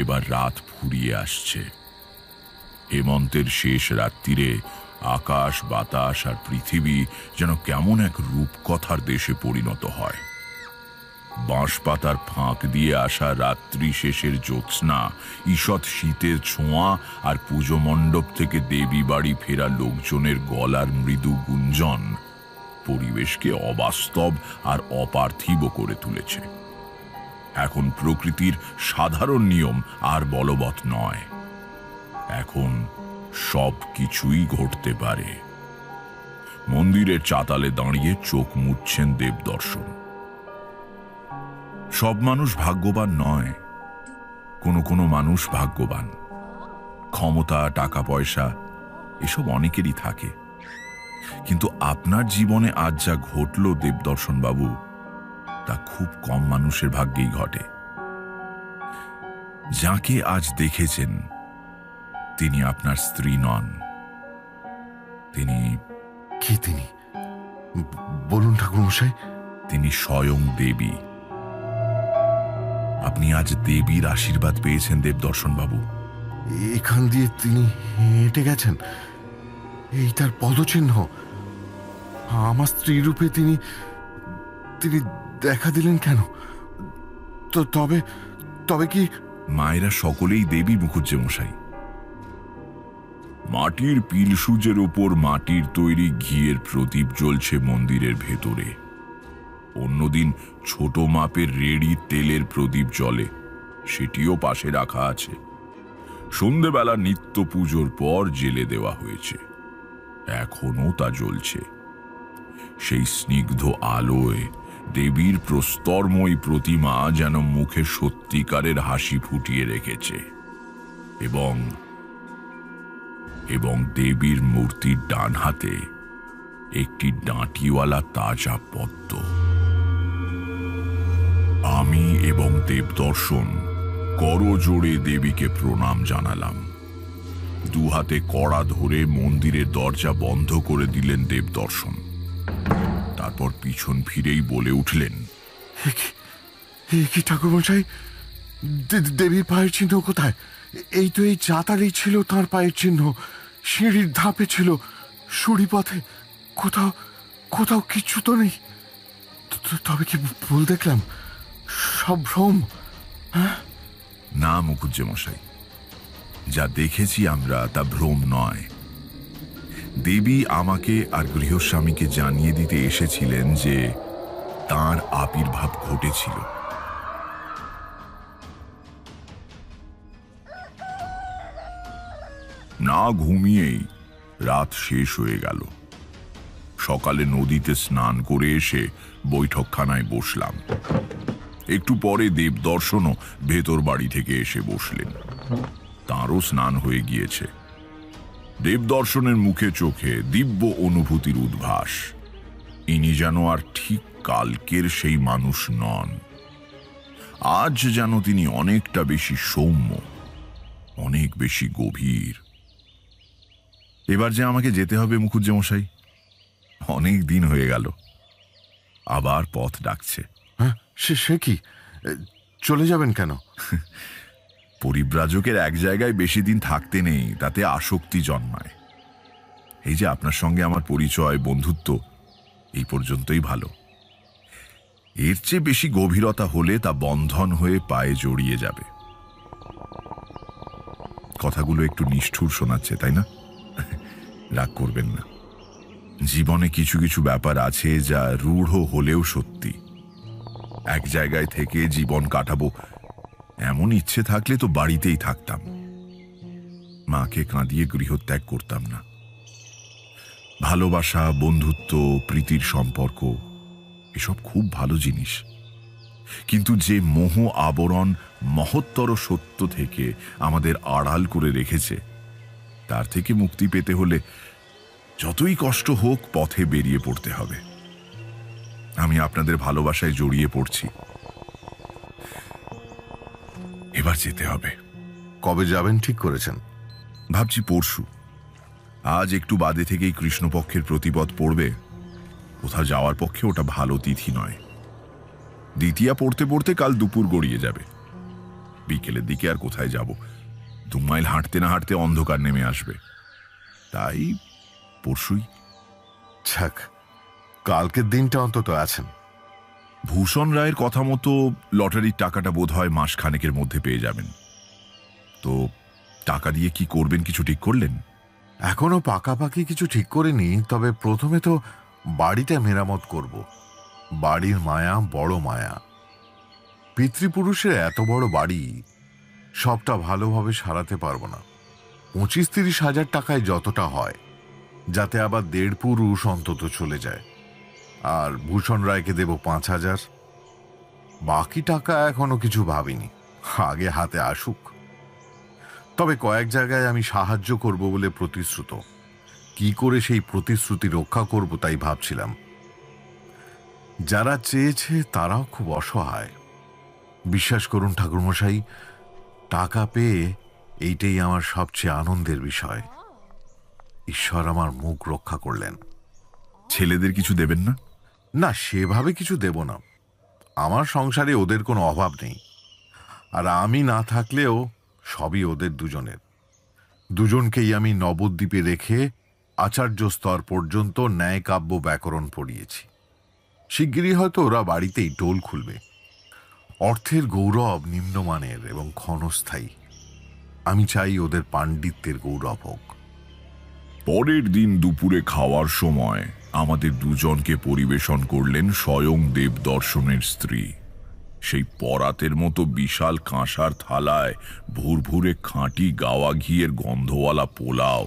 এবার রাত ফুরিয়ে আসছে। হেমন্তের শেষ রাত্রিরে আকাশ, বাতাস আর পৃথিবী যেন কেমন এক রূপকথার দেশে পরিণত হয়। বাঁশপাতার ফাঁক দিয়ে আসা রাত্রি শেষের জ্যোৎস্না, ঈষৎ শীতের ছোঁয়া আর পুজো মণ্ডপ থেকে দেবী বাড়ি ফেরা লোকজনের গলার মৃদু গুঞ্জন পরিবেশকে অবাস্তব আর অপার্থিব করে তুলেছে। এখন প্রকৃতির সাধারণ নিয়ম আর বলবৎ নয়, এখন সব কিছুই ঘটতে পারে। মন্দিরের চাতালে দাঁড়িয়ে চোখ মুছছেন দেবদর্শন। সব মানুষ ভাগ্যবান নয়, কোনো কোনো মানুষ ভাগ্যবান। ক্ষমতা, টাকা পয়সা এসব অনেকেরই থাকে, কিন্তু আপনার জীবনে আজ যা ঘটল দেবদর্শন বাবু, তা খুব কম মানুষের ভাগ্যেই ঘটে। যাকে আজ দেখেছেন তিনি আপনার স্ত্রী নন, তিনি কি তিনি? বলুন ঠাকুরমশাই। তিনি স্বয়ং দেবী। আপনি আজ দেবীর আশীর্বাদ পেয়েছেন দেবদর্শন বাবু। এখান দিয়ে তিনি হেঁটে গেছেন, এই তার পদচিহ্ন। আমার স্ত্রী রূপে তিনি তিনি দেখা দিলেন কেন? তো তবে তবে কি? মায়েরা সকলেই দেবী মুখুজ্জে মশাই। মাটির পিলসুজের ওপর মাটির তৈরি ঘিয়ের প্রদীপ জ্বলছে মন্দিরের ভেতরে। অন্যদিন ছোট মাপের রেড়ি তেলের প্রদীপ জ্বলে, সেটিও পাশে রাখা আছে। সন্ধেবেলা নিত্য পুজোর পর জেলে দেওয়া হয়েছে, এখনো তা জ্বলছে। সেই স্নিগ্ধ আলোয় দেবীর প্রস্তরময়ী প্রতিমা যেন মুখে সত্যিকারের হাসি ফুটিয়ে রেখেছে, এবং দেবীর মূর্তির ডান হাতে একটি ডাঁটিওয়ালা তাজা পদ্ম। আমি এবং দেবদর্শন করজোড়ে দেবীকে প্রণাম জানালাম। দু হাতে কড়া ধরে মন্দিরের দরজা বন্ধ করে দিলেন দেবদর্শন। তারপর পিছন ফিরেই বলে উঠলেন, কি ঠাকুরমশাই, দেবীর পায়ের চিহ্ন কোথায়? এই তো এই চাতালেই ছিল তার পায়ের চিহ্ন, সিঁড়ির ধাপে ছিল, সুড়িপথে কোথাও কোথাও কিচ্ছু তো নেই। তবে কি ভুল দেখলাম? সব ভ্রম? না মুখুজ্জে মশাই, যা দেখেছি আমরা তা ভ্রম নয়। দেবী আমাকে আর গৃহস্বামীকে জানিয়ে দিতে এসেছিলেন যে তাঁর আবির্ভাব ঘটেছিল। না ঘুমিয়েই রাত শেষ হয়ে গেল। সকালে নদীতে স্নান করে এসে বৈঠকখানায় বসলাম। একটু পরে দেবদর্শনও ভেতর বাড়ি থেকে এসে বসলেন। তাঁরও স্নান হয়ে গিয়েছে। দেবদর্শনের মুখে চোখে দিব্য অনুভূতির উদ্ভাস। ইনি যেন আর ঠিক কালকের সেই মানুষ নন। আজ যেন তিনি অনেকটা বেশি সৌম্য, অনেক বেশি গভীর। এবার যে আমাকে যেতে হবে মুখুজ্জে মশাই, অনেক দিন হয়ে গেল, আবার পথ ডাকছে। হ্যাঁ, সে কি? চলে যাবেন কেন? পরিব্রাজকের এক জায়গায় বেশি দিন থাকতে নেই, তাতে আসক্তি জন্মায়। এই যে আপনার সঙ্গে আমার পরিচয়, বন্ধুত্ব, এই পর্যন্তই ভালো। এর চেয়ে বেশি গভীরতা হলে তা বন্ধন হয়ে পায়ে জড়িয়ে যাবে। কথাগুলো একটু নিষ্ঠুর শোনাচ্ছে, তাই না? রাগ করবেন না। জীবনে কিছু কিছু ব্যাপার আছে যা রূঢ় হলেও সত্যি। এক জায়গায় থেকে জীবন কাটাবো এমন ইচ্ছে থাকলে তো বাড়িতেই থাকতাম, মাকে কাঁদিয়ে গৃহত্যাগ করতাম না। ভালোবাসা, বন্ধুত্ব, প্রীতির সম্পর্ক এসব খুব ভালো জিনিস, কিন্তু যে মোহ আবরণ মহত্তর সত্য থেকে আমাদের আড়াল করে রেখেছে, তার থেকে মুক্তি পেতে হলে যতই কষ্ট হোক পথে বেরিয়ে পড়তে হবে। আমি আপনাদের ভালোবাসায় জড়িয়ে পড়ছি, এবার যেতে হবে। কবে যাবেন ঠিক করেছেন? ভাবছি পরশু। আজ একটু বাদে থেকেই কৃষ্ণপক্ষের প্রতিপদ পড়বে। কোথাও যাওয়ার পক্ষে ওটা ভালো তিথি নয়। দ্বিতীয়া পড়তে পড়তে কাল দুপুর গড়িয়ে যাবে। বিকেলের দিকে আর কোথায় যাব? 2 মাইল হাঁটতে না হাঁটতে অন্ধকার নেমে আসবে। তাই পরশুই। যাক, কালকের দিনটা অন্তত আছেন। ভূষণ রায়ের কথা মতো লটারির টাকাটা বোধ হয় মাসখানেকের মধ্যে পেয়ে যাবেন। তো টাকা দিয়ে কি করবেন কিছু ঠিক করলেন? এখনো পাকাপাকি কিছু ঠিক করিনি, তবে প্রথমে তো বাড়িটা মেরামত করব। বাড়ির মায়া বড় মায়া। পিতৃপুরুষের এত বড় বাড়ি সবটা ভালোভাবে সারাতে পারবো না। 25-30 হাজার টাকায় যতটা হয়, যাতে আবার 1.5 পুরুষ অন্তত চলে যায়। আর ভূষণ রায়কে দেব 5,000। বাকি টাকা এখনো কিছু ভাবিনি, আগে হাতে আসুক। তবে কয়েক জায়গায় আমি সাহায্য করব বলে প্রতিশ্রুত। কি করে সেই প্রতিশ্রুতি রক্ষা করব তাই ভাবছিলাম। যারা চেয়েছে তারাও খুব অসহায়। বিশ্বাস করুন ঠাকুরমশাই, টাকা পেয়ে এইটাই আমার সবচেয়ে আনন্দের বিষয়। ঈশ্বর আমার মুখ রক্ষা করলেন। ছেলেদের কিছু দেবেন না? না, সেভাবে কিছু দেব না। আমার সংসারে ওদের কোনো অভাব নেই, আর আমি না থাকলেও সবই ওদের দুজনের। দুজনকেই আমি নবদ্বীপে রেখে আচার্য স্তর পর্যন্ত ন্যায় কাব্য ব্যাকরণ পড়িয়েছি। শিগগিরই হয়তো ওরা বাড়িতেই টোল খুলবে। অর্থের গৌরব নিম্নমানের এবং ক্ষণস্থায়ী। আমি চাই ওদের পাণ্ডিত্যের গৌরব হোক। পরের দিন দুপুরে খাওয়ার সময় আমাদের দুজনকে পরিবেশন করলেন স্বয়ং দেবদর্শনের স্ত্রী। সেই পরাতের মতো বিশাল কাঁসার থালায় ভুরভুরে খাঁটি গাওয়া ঘিয়ের গন্ধওয়ালা পোলাও,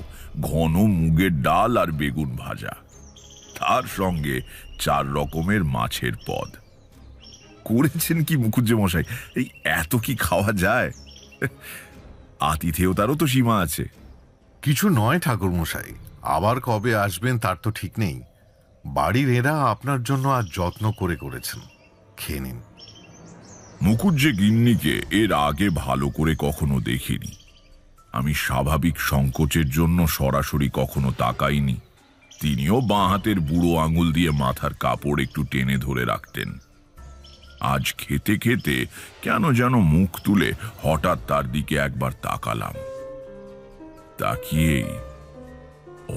ঘন মুগের ডাল আর বেগুন ভাজা, তার সঙ্গে 4 রকমের মাছের পদ। করেছেন কি মুখুজ্জে মশাই, এই এত কি খাওয়া যায়? আতিথেয়তারও তো সীমা আছে। কিছু নয় ঠাকুরমশাই, আবার কবে আসবেন তার তো ঠিক নেই। বাড়ির এরা আপনার জন্য আজ যত্ন করে করেছেন, খেয়ে নিন। মুখুজ্জে গিন্নিকে এর আগে ভালো করে কখনো দেখিনি। আমি স্বাভাবিক সংকোচের জন্য সরাসরি কখনো তাকাইনি। তিনিও বাঁ হাতের বুড়ো আঙুল দিয়ে মাথার কাপড় একটু টেনে ধরে রাখতেন। আজ খেতে খেতে কেন যেন মুখ তুলে হঠাৎ তার দিকে একবার তাকালাম। তাকিয়েই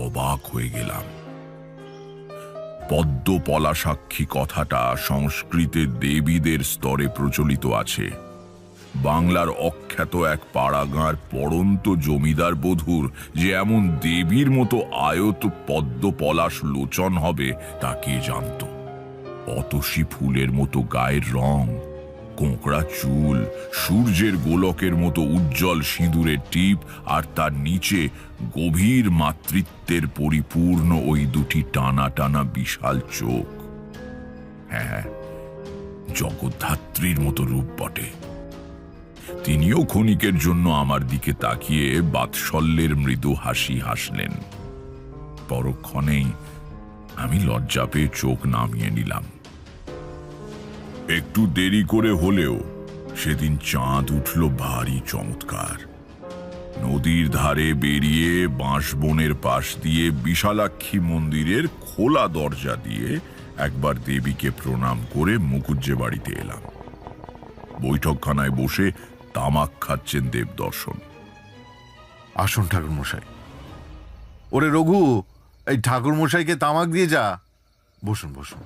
অবাক হয়ে গেলাম। পদ্ম পলাশাক্ষী কথাটা সংস্কৃতের দেবীদের স্তরে প্রচলিত আছে। বাংলার অখ্যাত এক পাড়াগাঁর পড়ন্ত জমিদার বধূর যে এমন দেবীর মতো আয়ত পদ্ম পলাশ লোচন হবে তা কে জানত। অতসী ফুলের মতো গায়ের রং, কোঁকড়া চুল, সূর্যের গোলকের মতো উজ্জ্বল সিঁদুরের টিপ, আর তার নিচে গভীর মাতৃত্বের পরিপূর্ণ ওই দুটি টানা টানা বিশাল চোখ। হ্যাঁ, জগদ্ধাত্রীর মতো রূপ বটে। তিনিও ক্ষণিকের জন্য আমার দিকে তাকিয়ে বাৎসল্যের মৃদু হাসি হাসলেন। পরক্ষণেই আমি লজ্জা পেয়ে চোখ নামিয়ে নিলাম। একটু দেরি করে হলেও সেদিন চাঁদ উঠল ভারী চমৎকার। নদীর ধারে বেরিয়ে বাঁশবনের পাশ দিয়ে বিশালাক্ষী মন্দিরের খোলা দরজা দিয়ে একবার দেবীকে প্রণাম করে মুখুজ্জে বাড়িতে এলাম। বৈঠকখানায় বসে তামাক খাচ্ছেন দেবদর্শন। আসুন ঠাকুর মশাই। ওরে রঘু, এই ঠাকুর মশাইকে তামাক দিয়ে যা। বসুন বসুন।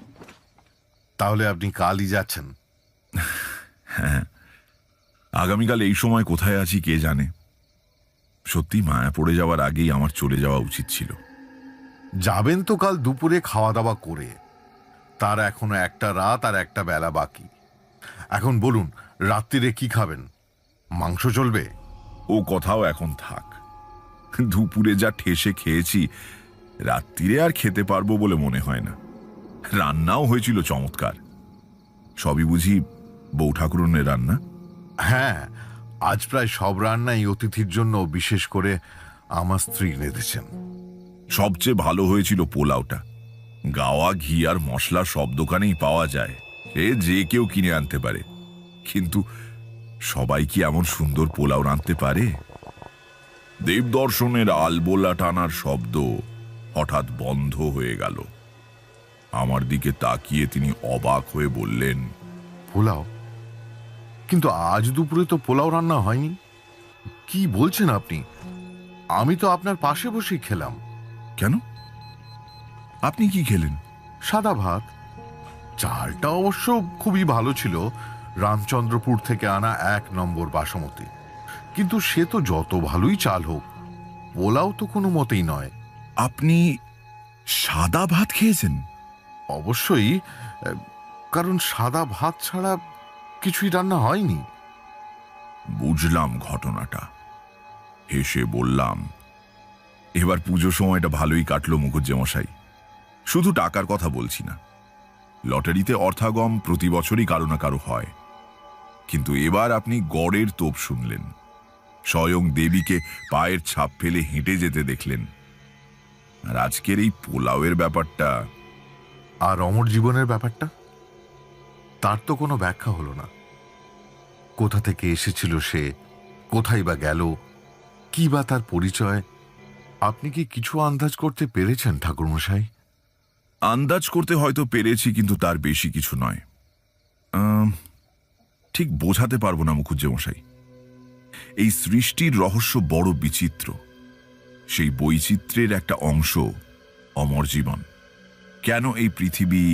তাহলে আপনি কালই যাচ্ছেন? হ্যাঁ, আগামীকাল এই সময় কোথায় আছি কে জানে। সত্যি মায়া পড়ে যাওয়ার আগেই আমার চলে যাওয়া উচিত ছিল। যাবেন তো কাল দুপুরে খাওয়া দাওয়া করে। তার এখনো একটা রাত আর একটা বেলা বাকি। এখন বলুন, রাত্রিরে কি খাবেন? মাংস চলবে? ও কথাও এখন থাক। দুপুরে যা ঠেসে খেয়েছি, রাত্রিরে আর খেতে পারবো বলে মনে হয় না। রান্নাও হয়েছিল চমৎকার। সবই বুঝি বউ ঠাকুরনের রান্না? হ্যাঁ, আজ প্রায় সব রান্নাই অতিথির জন্য বিশেষ করে আমার স্ত্রী রেঁধেছেন। সবচেয়ে ভালো হয়েছিল পোলাওটা। গাওয়া ঘি আর মশলা সব দোকানেই পাওয়া যায়, সে যে কেউ কিনে আনতে পারে। কিন্তু সবাই কি এমন সুন্দর পোলাও রাঁধতে পারে? দেবদর্শনের আলবোলা টানার শব্দ হঠাৎ বন্ধ হয়ে গেল। আমার দিকে তাকিয়ে তিনি অবাক হয়ে বললেন, পোলাও? কিন্তু আজ দুপুরে তো পোলাও রান্না হয়নি। কি বলছেন আপনি? আমি তো আপনার পাশে বসেই খেলাম। কেন, আপনি কি খেলেন? সাদা ভাত। চালটা অবশ্য খুবই ভালো ছিল, রামচন্দ্রপুর থেকে আনা 1 নম্বর বাসমতি। কিন্তু সে তো যত ভালোই চাল হোক, পোলাও তো কোনো মতেই নয়। আপনি সাদা ভাত খেয়েছেন? অবশ্যই, কারণ সাদা ভাত ছাড়া কিছুই রান্না হয়নি। বুঝলাম ঘটনাটা। হেসে বললাম, এবার পুজো সময়টা ভালোই কাটলো মুখুজ্জে মশাই। শুধু টাকার কথা বলছি না। লটারিতে অর্থাগম প্রতি বছরই কারো না কারো হয়, কিন্তু এবার আপনি গড়ের তোপ শুনলেন। স্বয়ং দেবীকে পায়ের ছাপ ফেলে হেঁটে যেতে দেখলেন। আর আজকের এই পোলাওয়ের ব্যাপারটা। আর অমর জীবনের ব্যাপারটা, তার তো কোনো ব্যাখ্যা হলো না। কোথা থেকে এসেছিল সে, কোথায় বা গেল, কি বা তার পরিচয়? আপনি কি কিছু আন্দাজ করতে পেরেছেন ঠাকুরমশাই? আন্দাজ করতে হয়তো পেরেছি, কিন্তু তার বেশি কিছু নয়। ঠিক বোঝাতে পারবো না মুখুজ্জে মশাই। এই সৃষ্টির রহস্য বড় বিচিত্র। সেই বৈচিত্র্যের একটা অংশ অমর জীবন। কেন এই পৃথিবী,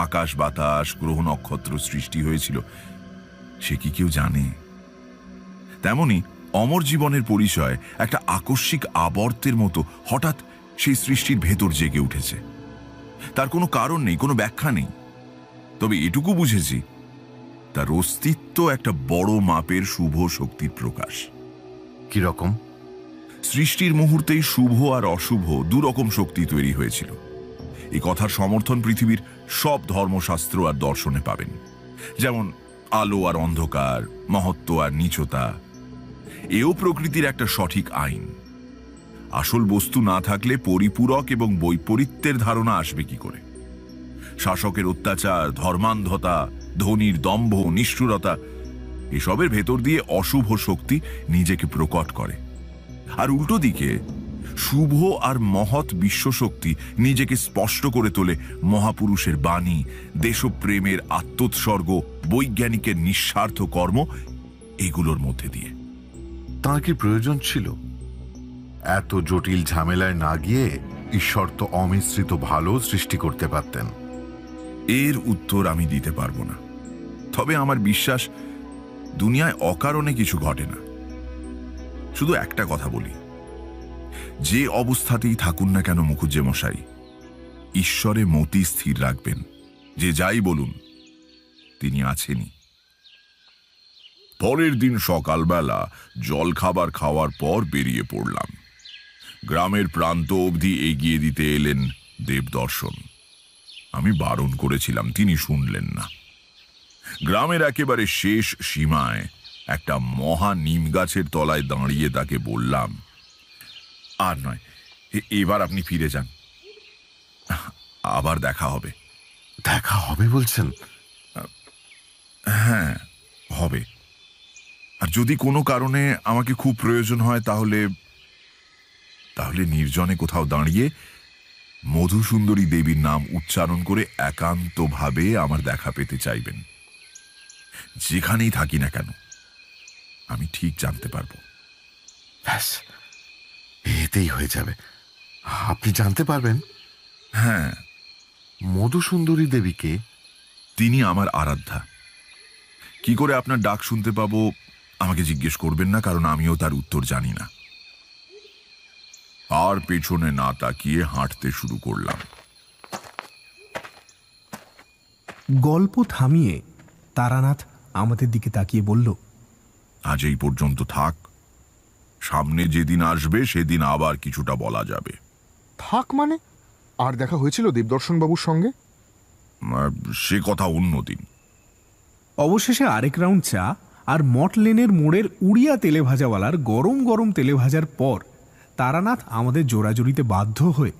আকাশ বাতাস, গ্রহ নক্ষত্র সৃষ্টি হয়েছিল, সে কি কেউ জানে? তেমনি অমর জীবনের পরিচয় একটা আকস্মিক আবর্তের মতো হঠাৎ সেই সৃষ্টির ভেতর জেগে উঠেছে। তার কোনো কারণ নেই, কোনো ব্যাখ্যা নেই। তবে এটুকু বুঝেছি, তার অস্তিত্ব একটা বড় মাপের শুভ শক্তির প্রকাশ। কিরকম? সৃষ্টির মুহূর্তেই শুভ আর অশুভ দুরকম শক্তি তৈরি হয়েছিল। এই কথার সমর্থন পৃথিবীর সব ধর্মশাস্ত্র আর দর্শনে পাবেন। যেমন আলো আর অন্ধকার, মহত্ব আর নীচতা। এও প্রকৃতির একটা সঠিক আইন। আসল বস্তু না থাকলে পরিপূরক এবং বৈপরীত্যের ধারণা আসবে কি করে? শাসকের অত্যাচার, ধর্মান্ধতা, ধনীর দম্ভ, নিষ্ঠুরতা, এসবের ভেতর দিয়ে অশুভ শক্তি নিজেকে প্রকট করে। আর উল্টো দিকে শুভ আর মহৎ বিশ্বশক্তি নিজেকে স্পষ্ট করে তোলে মহাপুরুষের বাণী, দেশপ্রেমের আত্মোৎসর্গ, বৈজ্ঞানিকের নিঃস্বার্থ কর্ম, এগুলোর মধ্যে দিয়ে। তাঁর কি প্রয়োজন ছিল? এত জটিল ঝামেলায় না গিয়ে ঈশ্বর তো অমিশ্রিত ভালো সৃষ্টি করতে পারতেন। এর উত্তর আমি দিতে পারবো না, তবে আমার বিশ্বাস দুনিয়ায় অকারণে কিছু ঘটে না। শুধু একটা কথা বলি, যে অবস্থাতেই থাকুন না কেন মুখুজ্জে মশাই, ঈশ্বরে মতি স্থির রাখবেন। যে যাই বলুন, তিনি আছেনই। পরের দিন সকালবেলা জলখাবার খাওয়ার পর বেরিয়ে পড়লাম। গ্রামের প্রান্ত অবধি এগিয়ে দিতে এলেন দেবদর্শন। আমি বারণ করেছিলাম, তিনি শুনলেন না। গ্রামের একেবারে শেষ সীমায় একটা মহা নিম গাছের তলায় দাঁড়িয়ে তাকে বললাম, আর নয়, এবার আপনি ফিরে যান, আবার দেখা হবে। দেখা হবে বলছেন? হ্যাঁ, হবে। আর যদি কোনো কারণে আমাকে খুব প্রয়োজন হয় তাহলে নির্জনে কোথাও দাঁড়িয়ে মধুসুন্দরী দেবীর নাম উচ্চারণ করে একান্তভাবে আমার দেখা পেতে চাইবেন। যেখানেই থাকি না কেন আমি ঠিক জানতে পারবো। ব্যাস, এতেই হয়ে যাবে। আপনি জানতে পারবেন? হ্যাঁ। মধুসুন্দরী দেবীকে? তিনি আমার আরাধ্যা। কি করে আপনার ডাক শুনতে পাবো আমাকে জিজ্ঞেস করবেন না, কারণ আমিও তার উত্তর জানি না। আর পেছনে না তাকিয়ে হাঁটতে শুরু করলাম। গল্প থামিয়ে তারানাথ আমাদের দিকে তাকিয়ে বলল, আজ এই পর্যন্ত থাক, সামনে যেদিন আসবে সেদিন আবার কিছুটা বলা যাবে। থাক মানে? আর দেখা হয়েছিল দেবদর্শন বাবুর সঙ্গে? সে কথা অন্যদিন। অবশেষে আরেক রাউন্ড চা আর মটলেনের মোড়ের উড়িয়া তেলে ভাজাওয়ালার গরম গরম তেলে ভাজার পর তারানাথ আমাদের জোড়াজুড়িতে বাধ্য হয়ে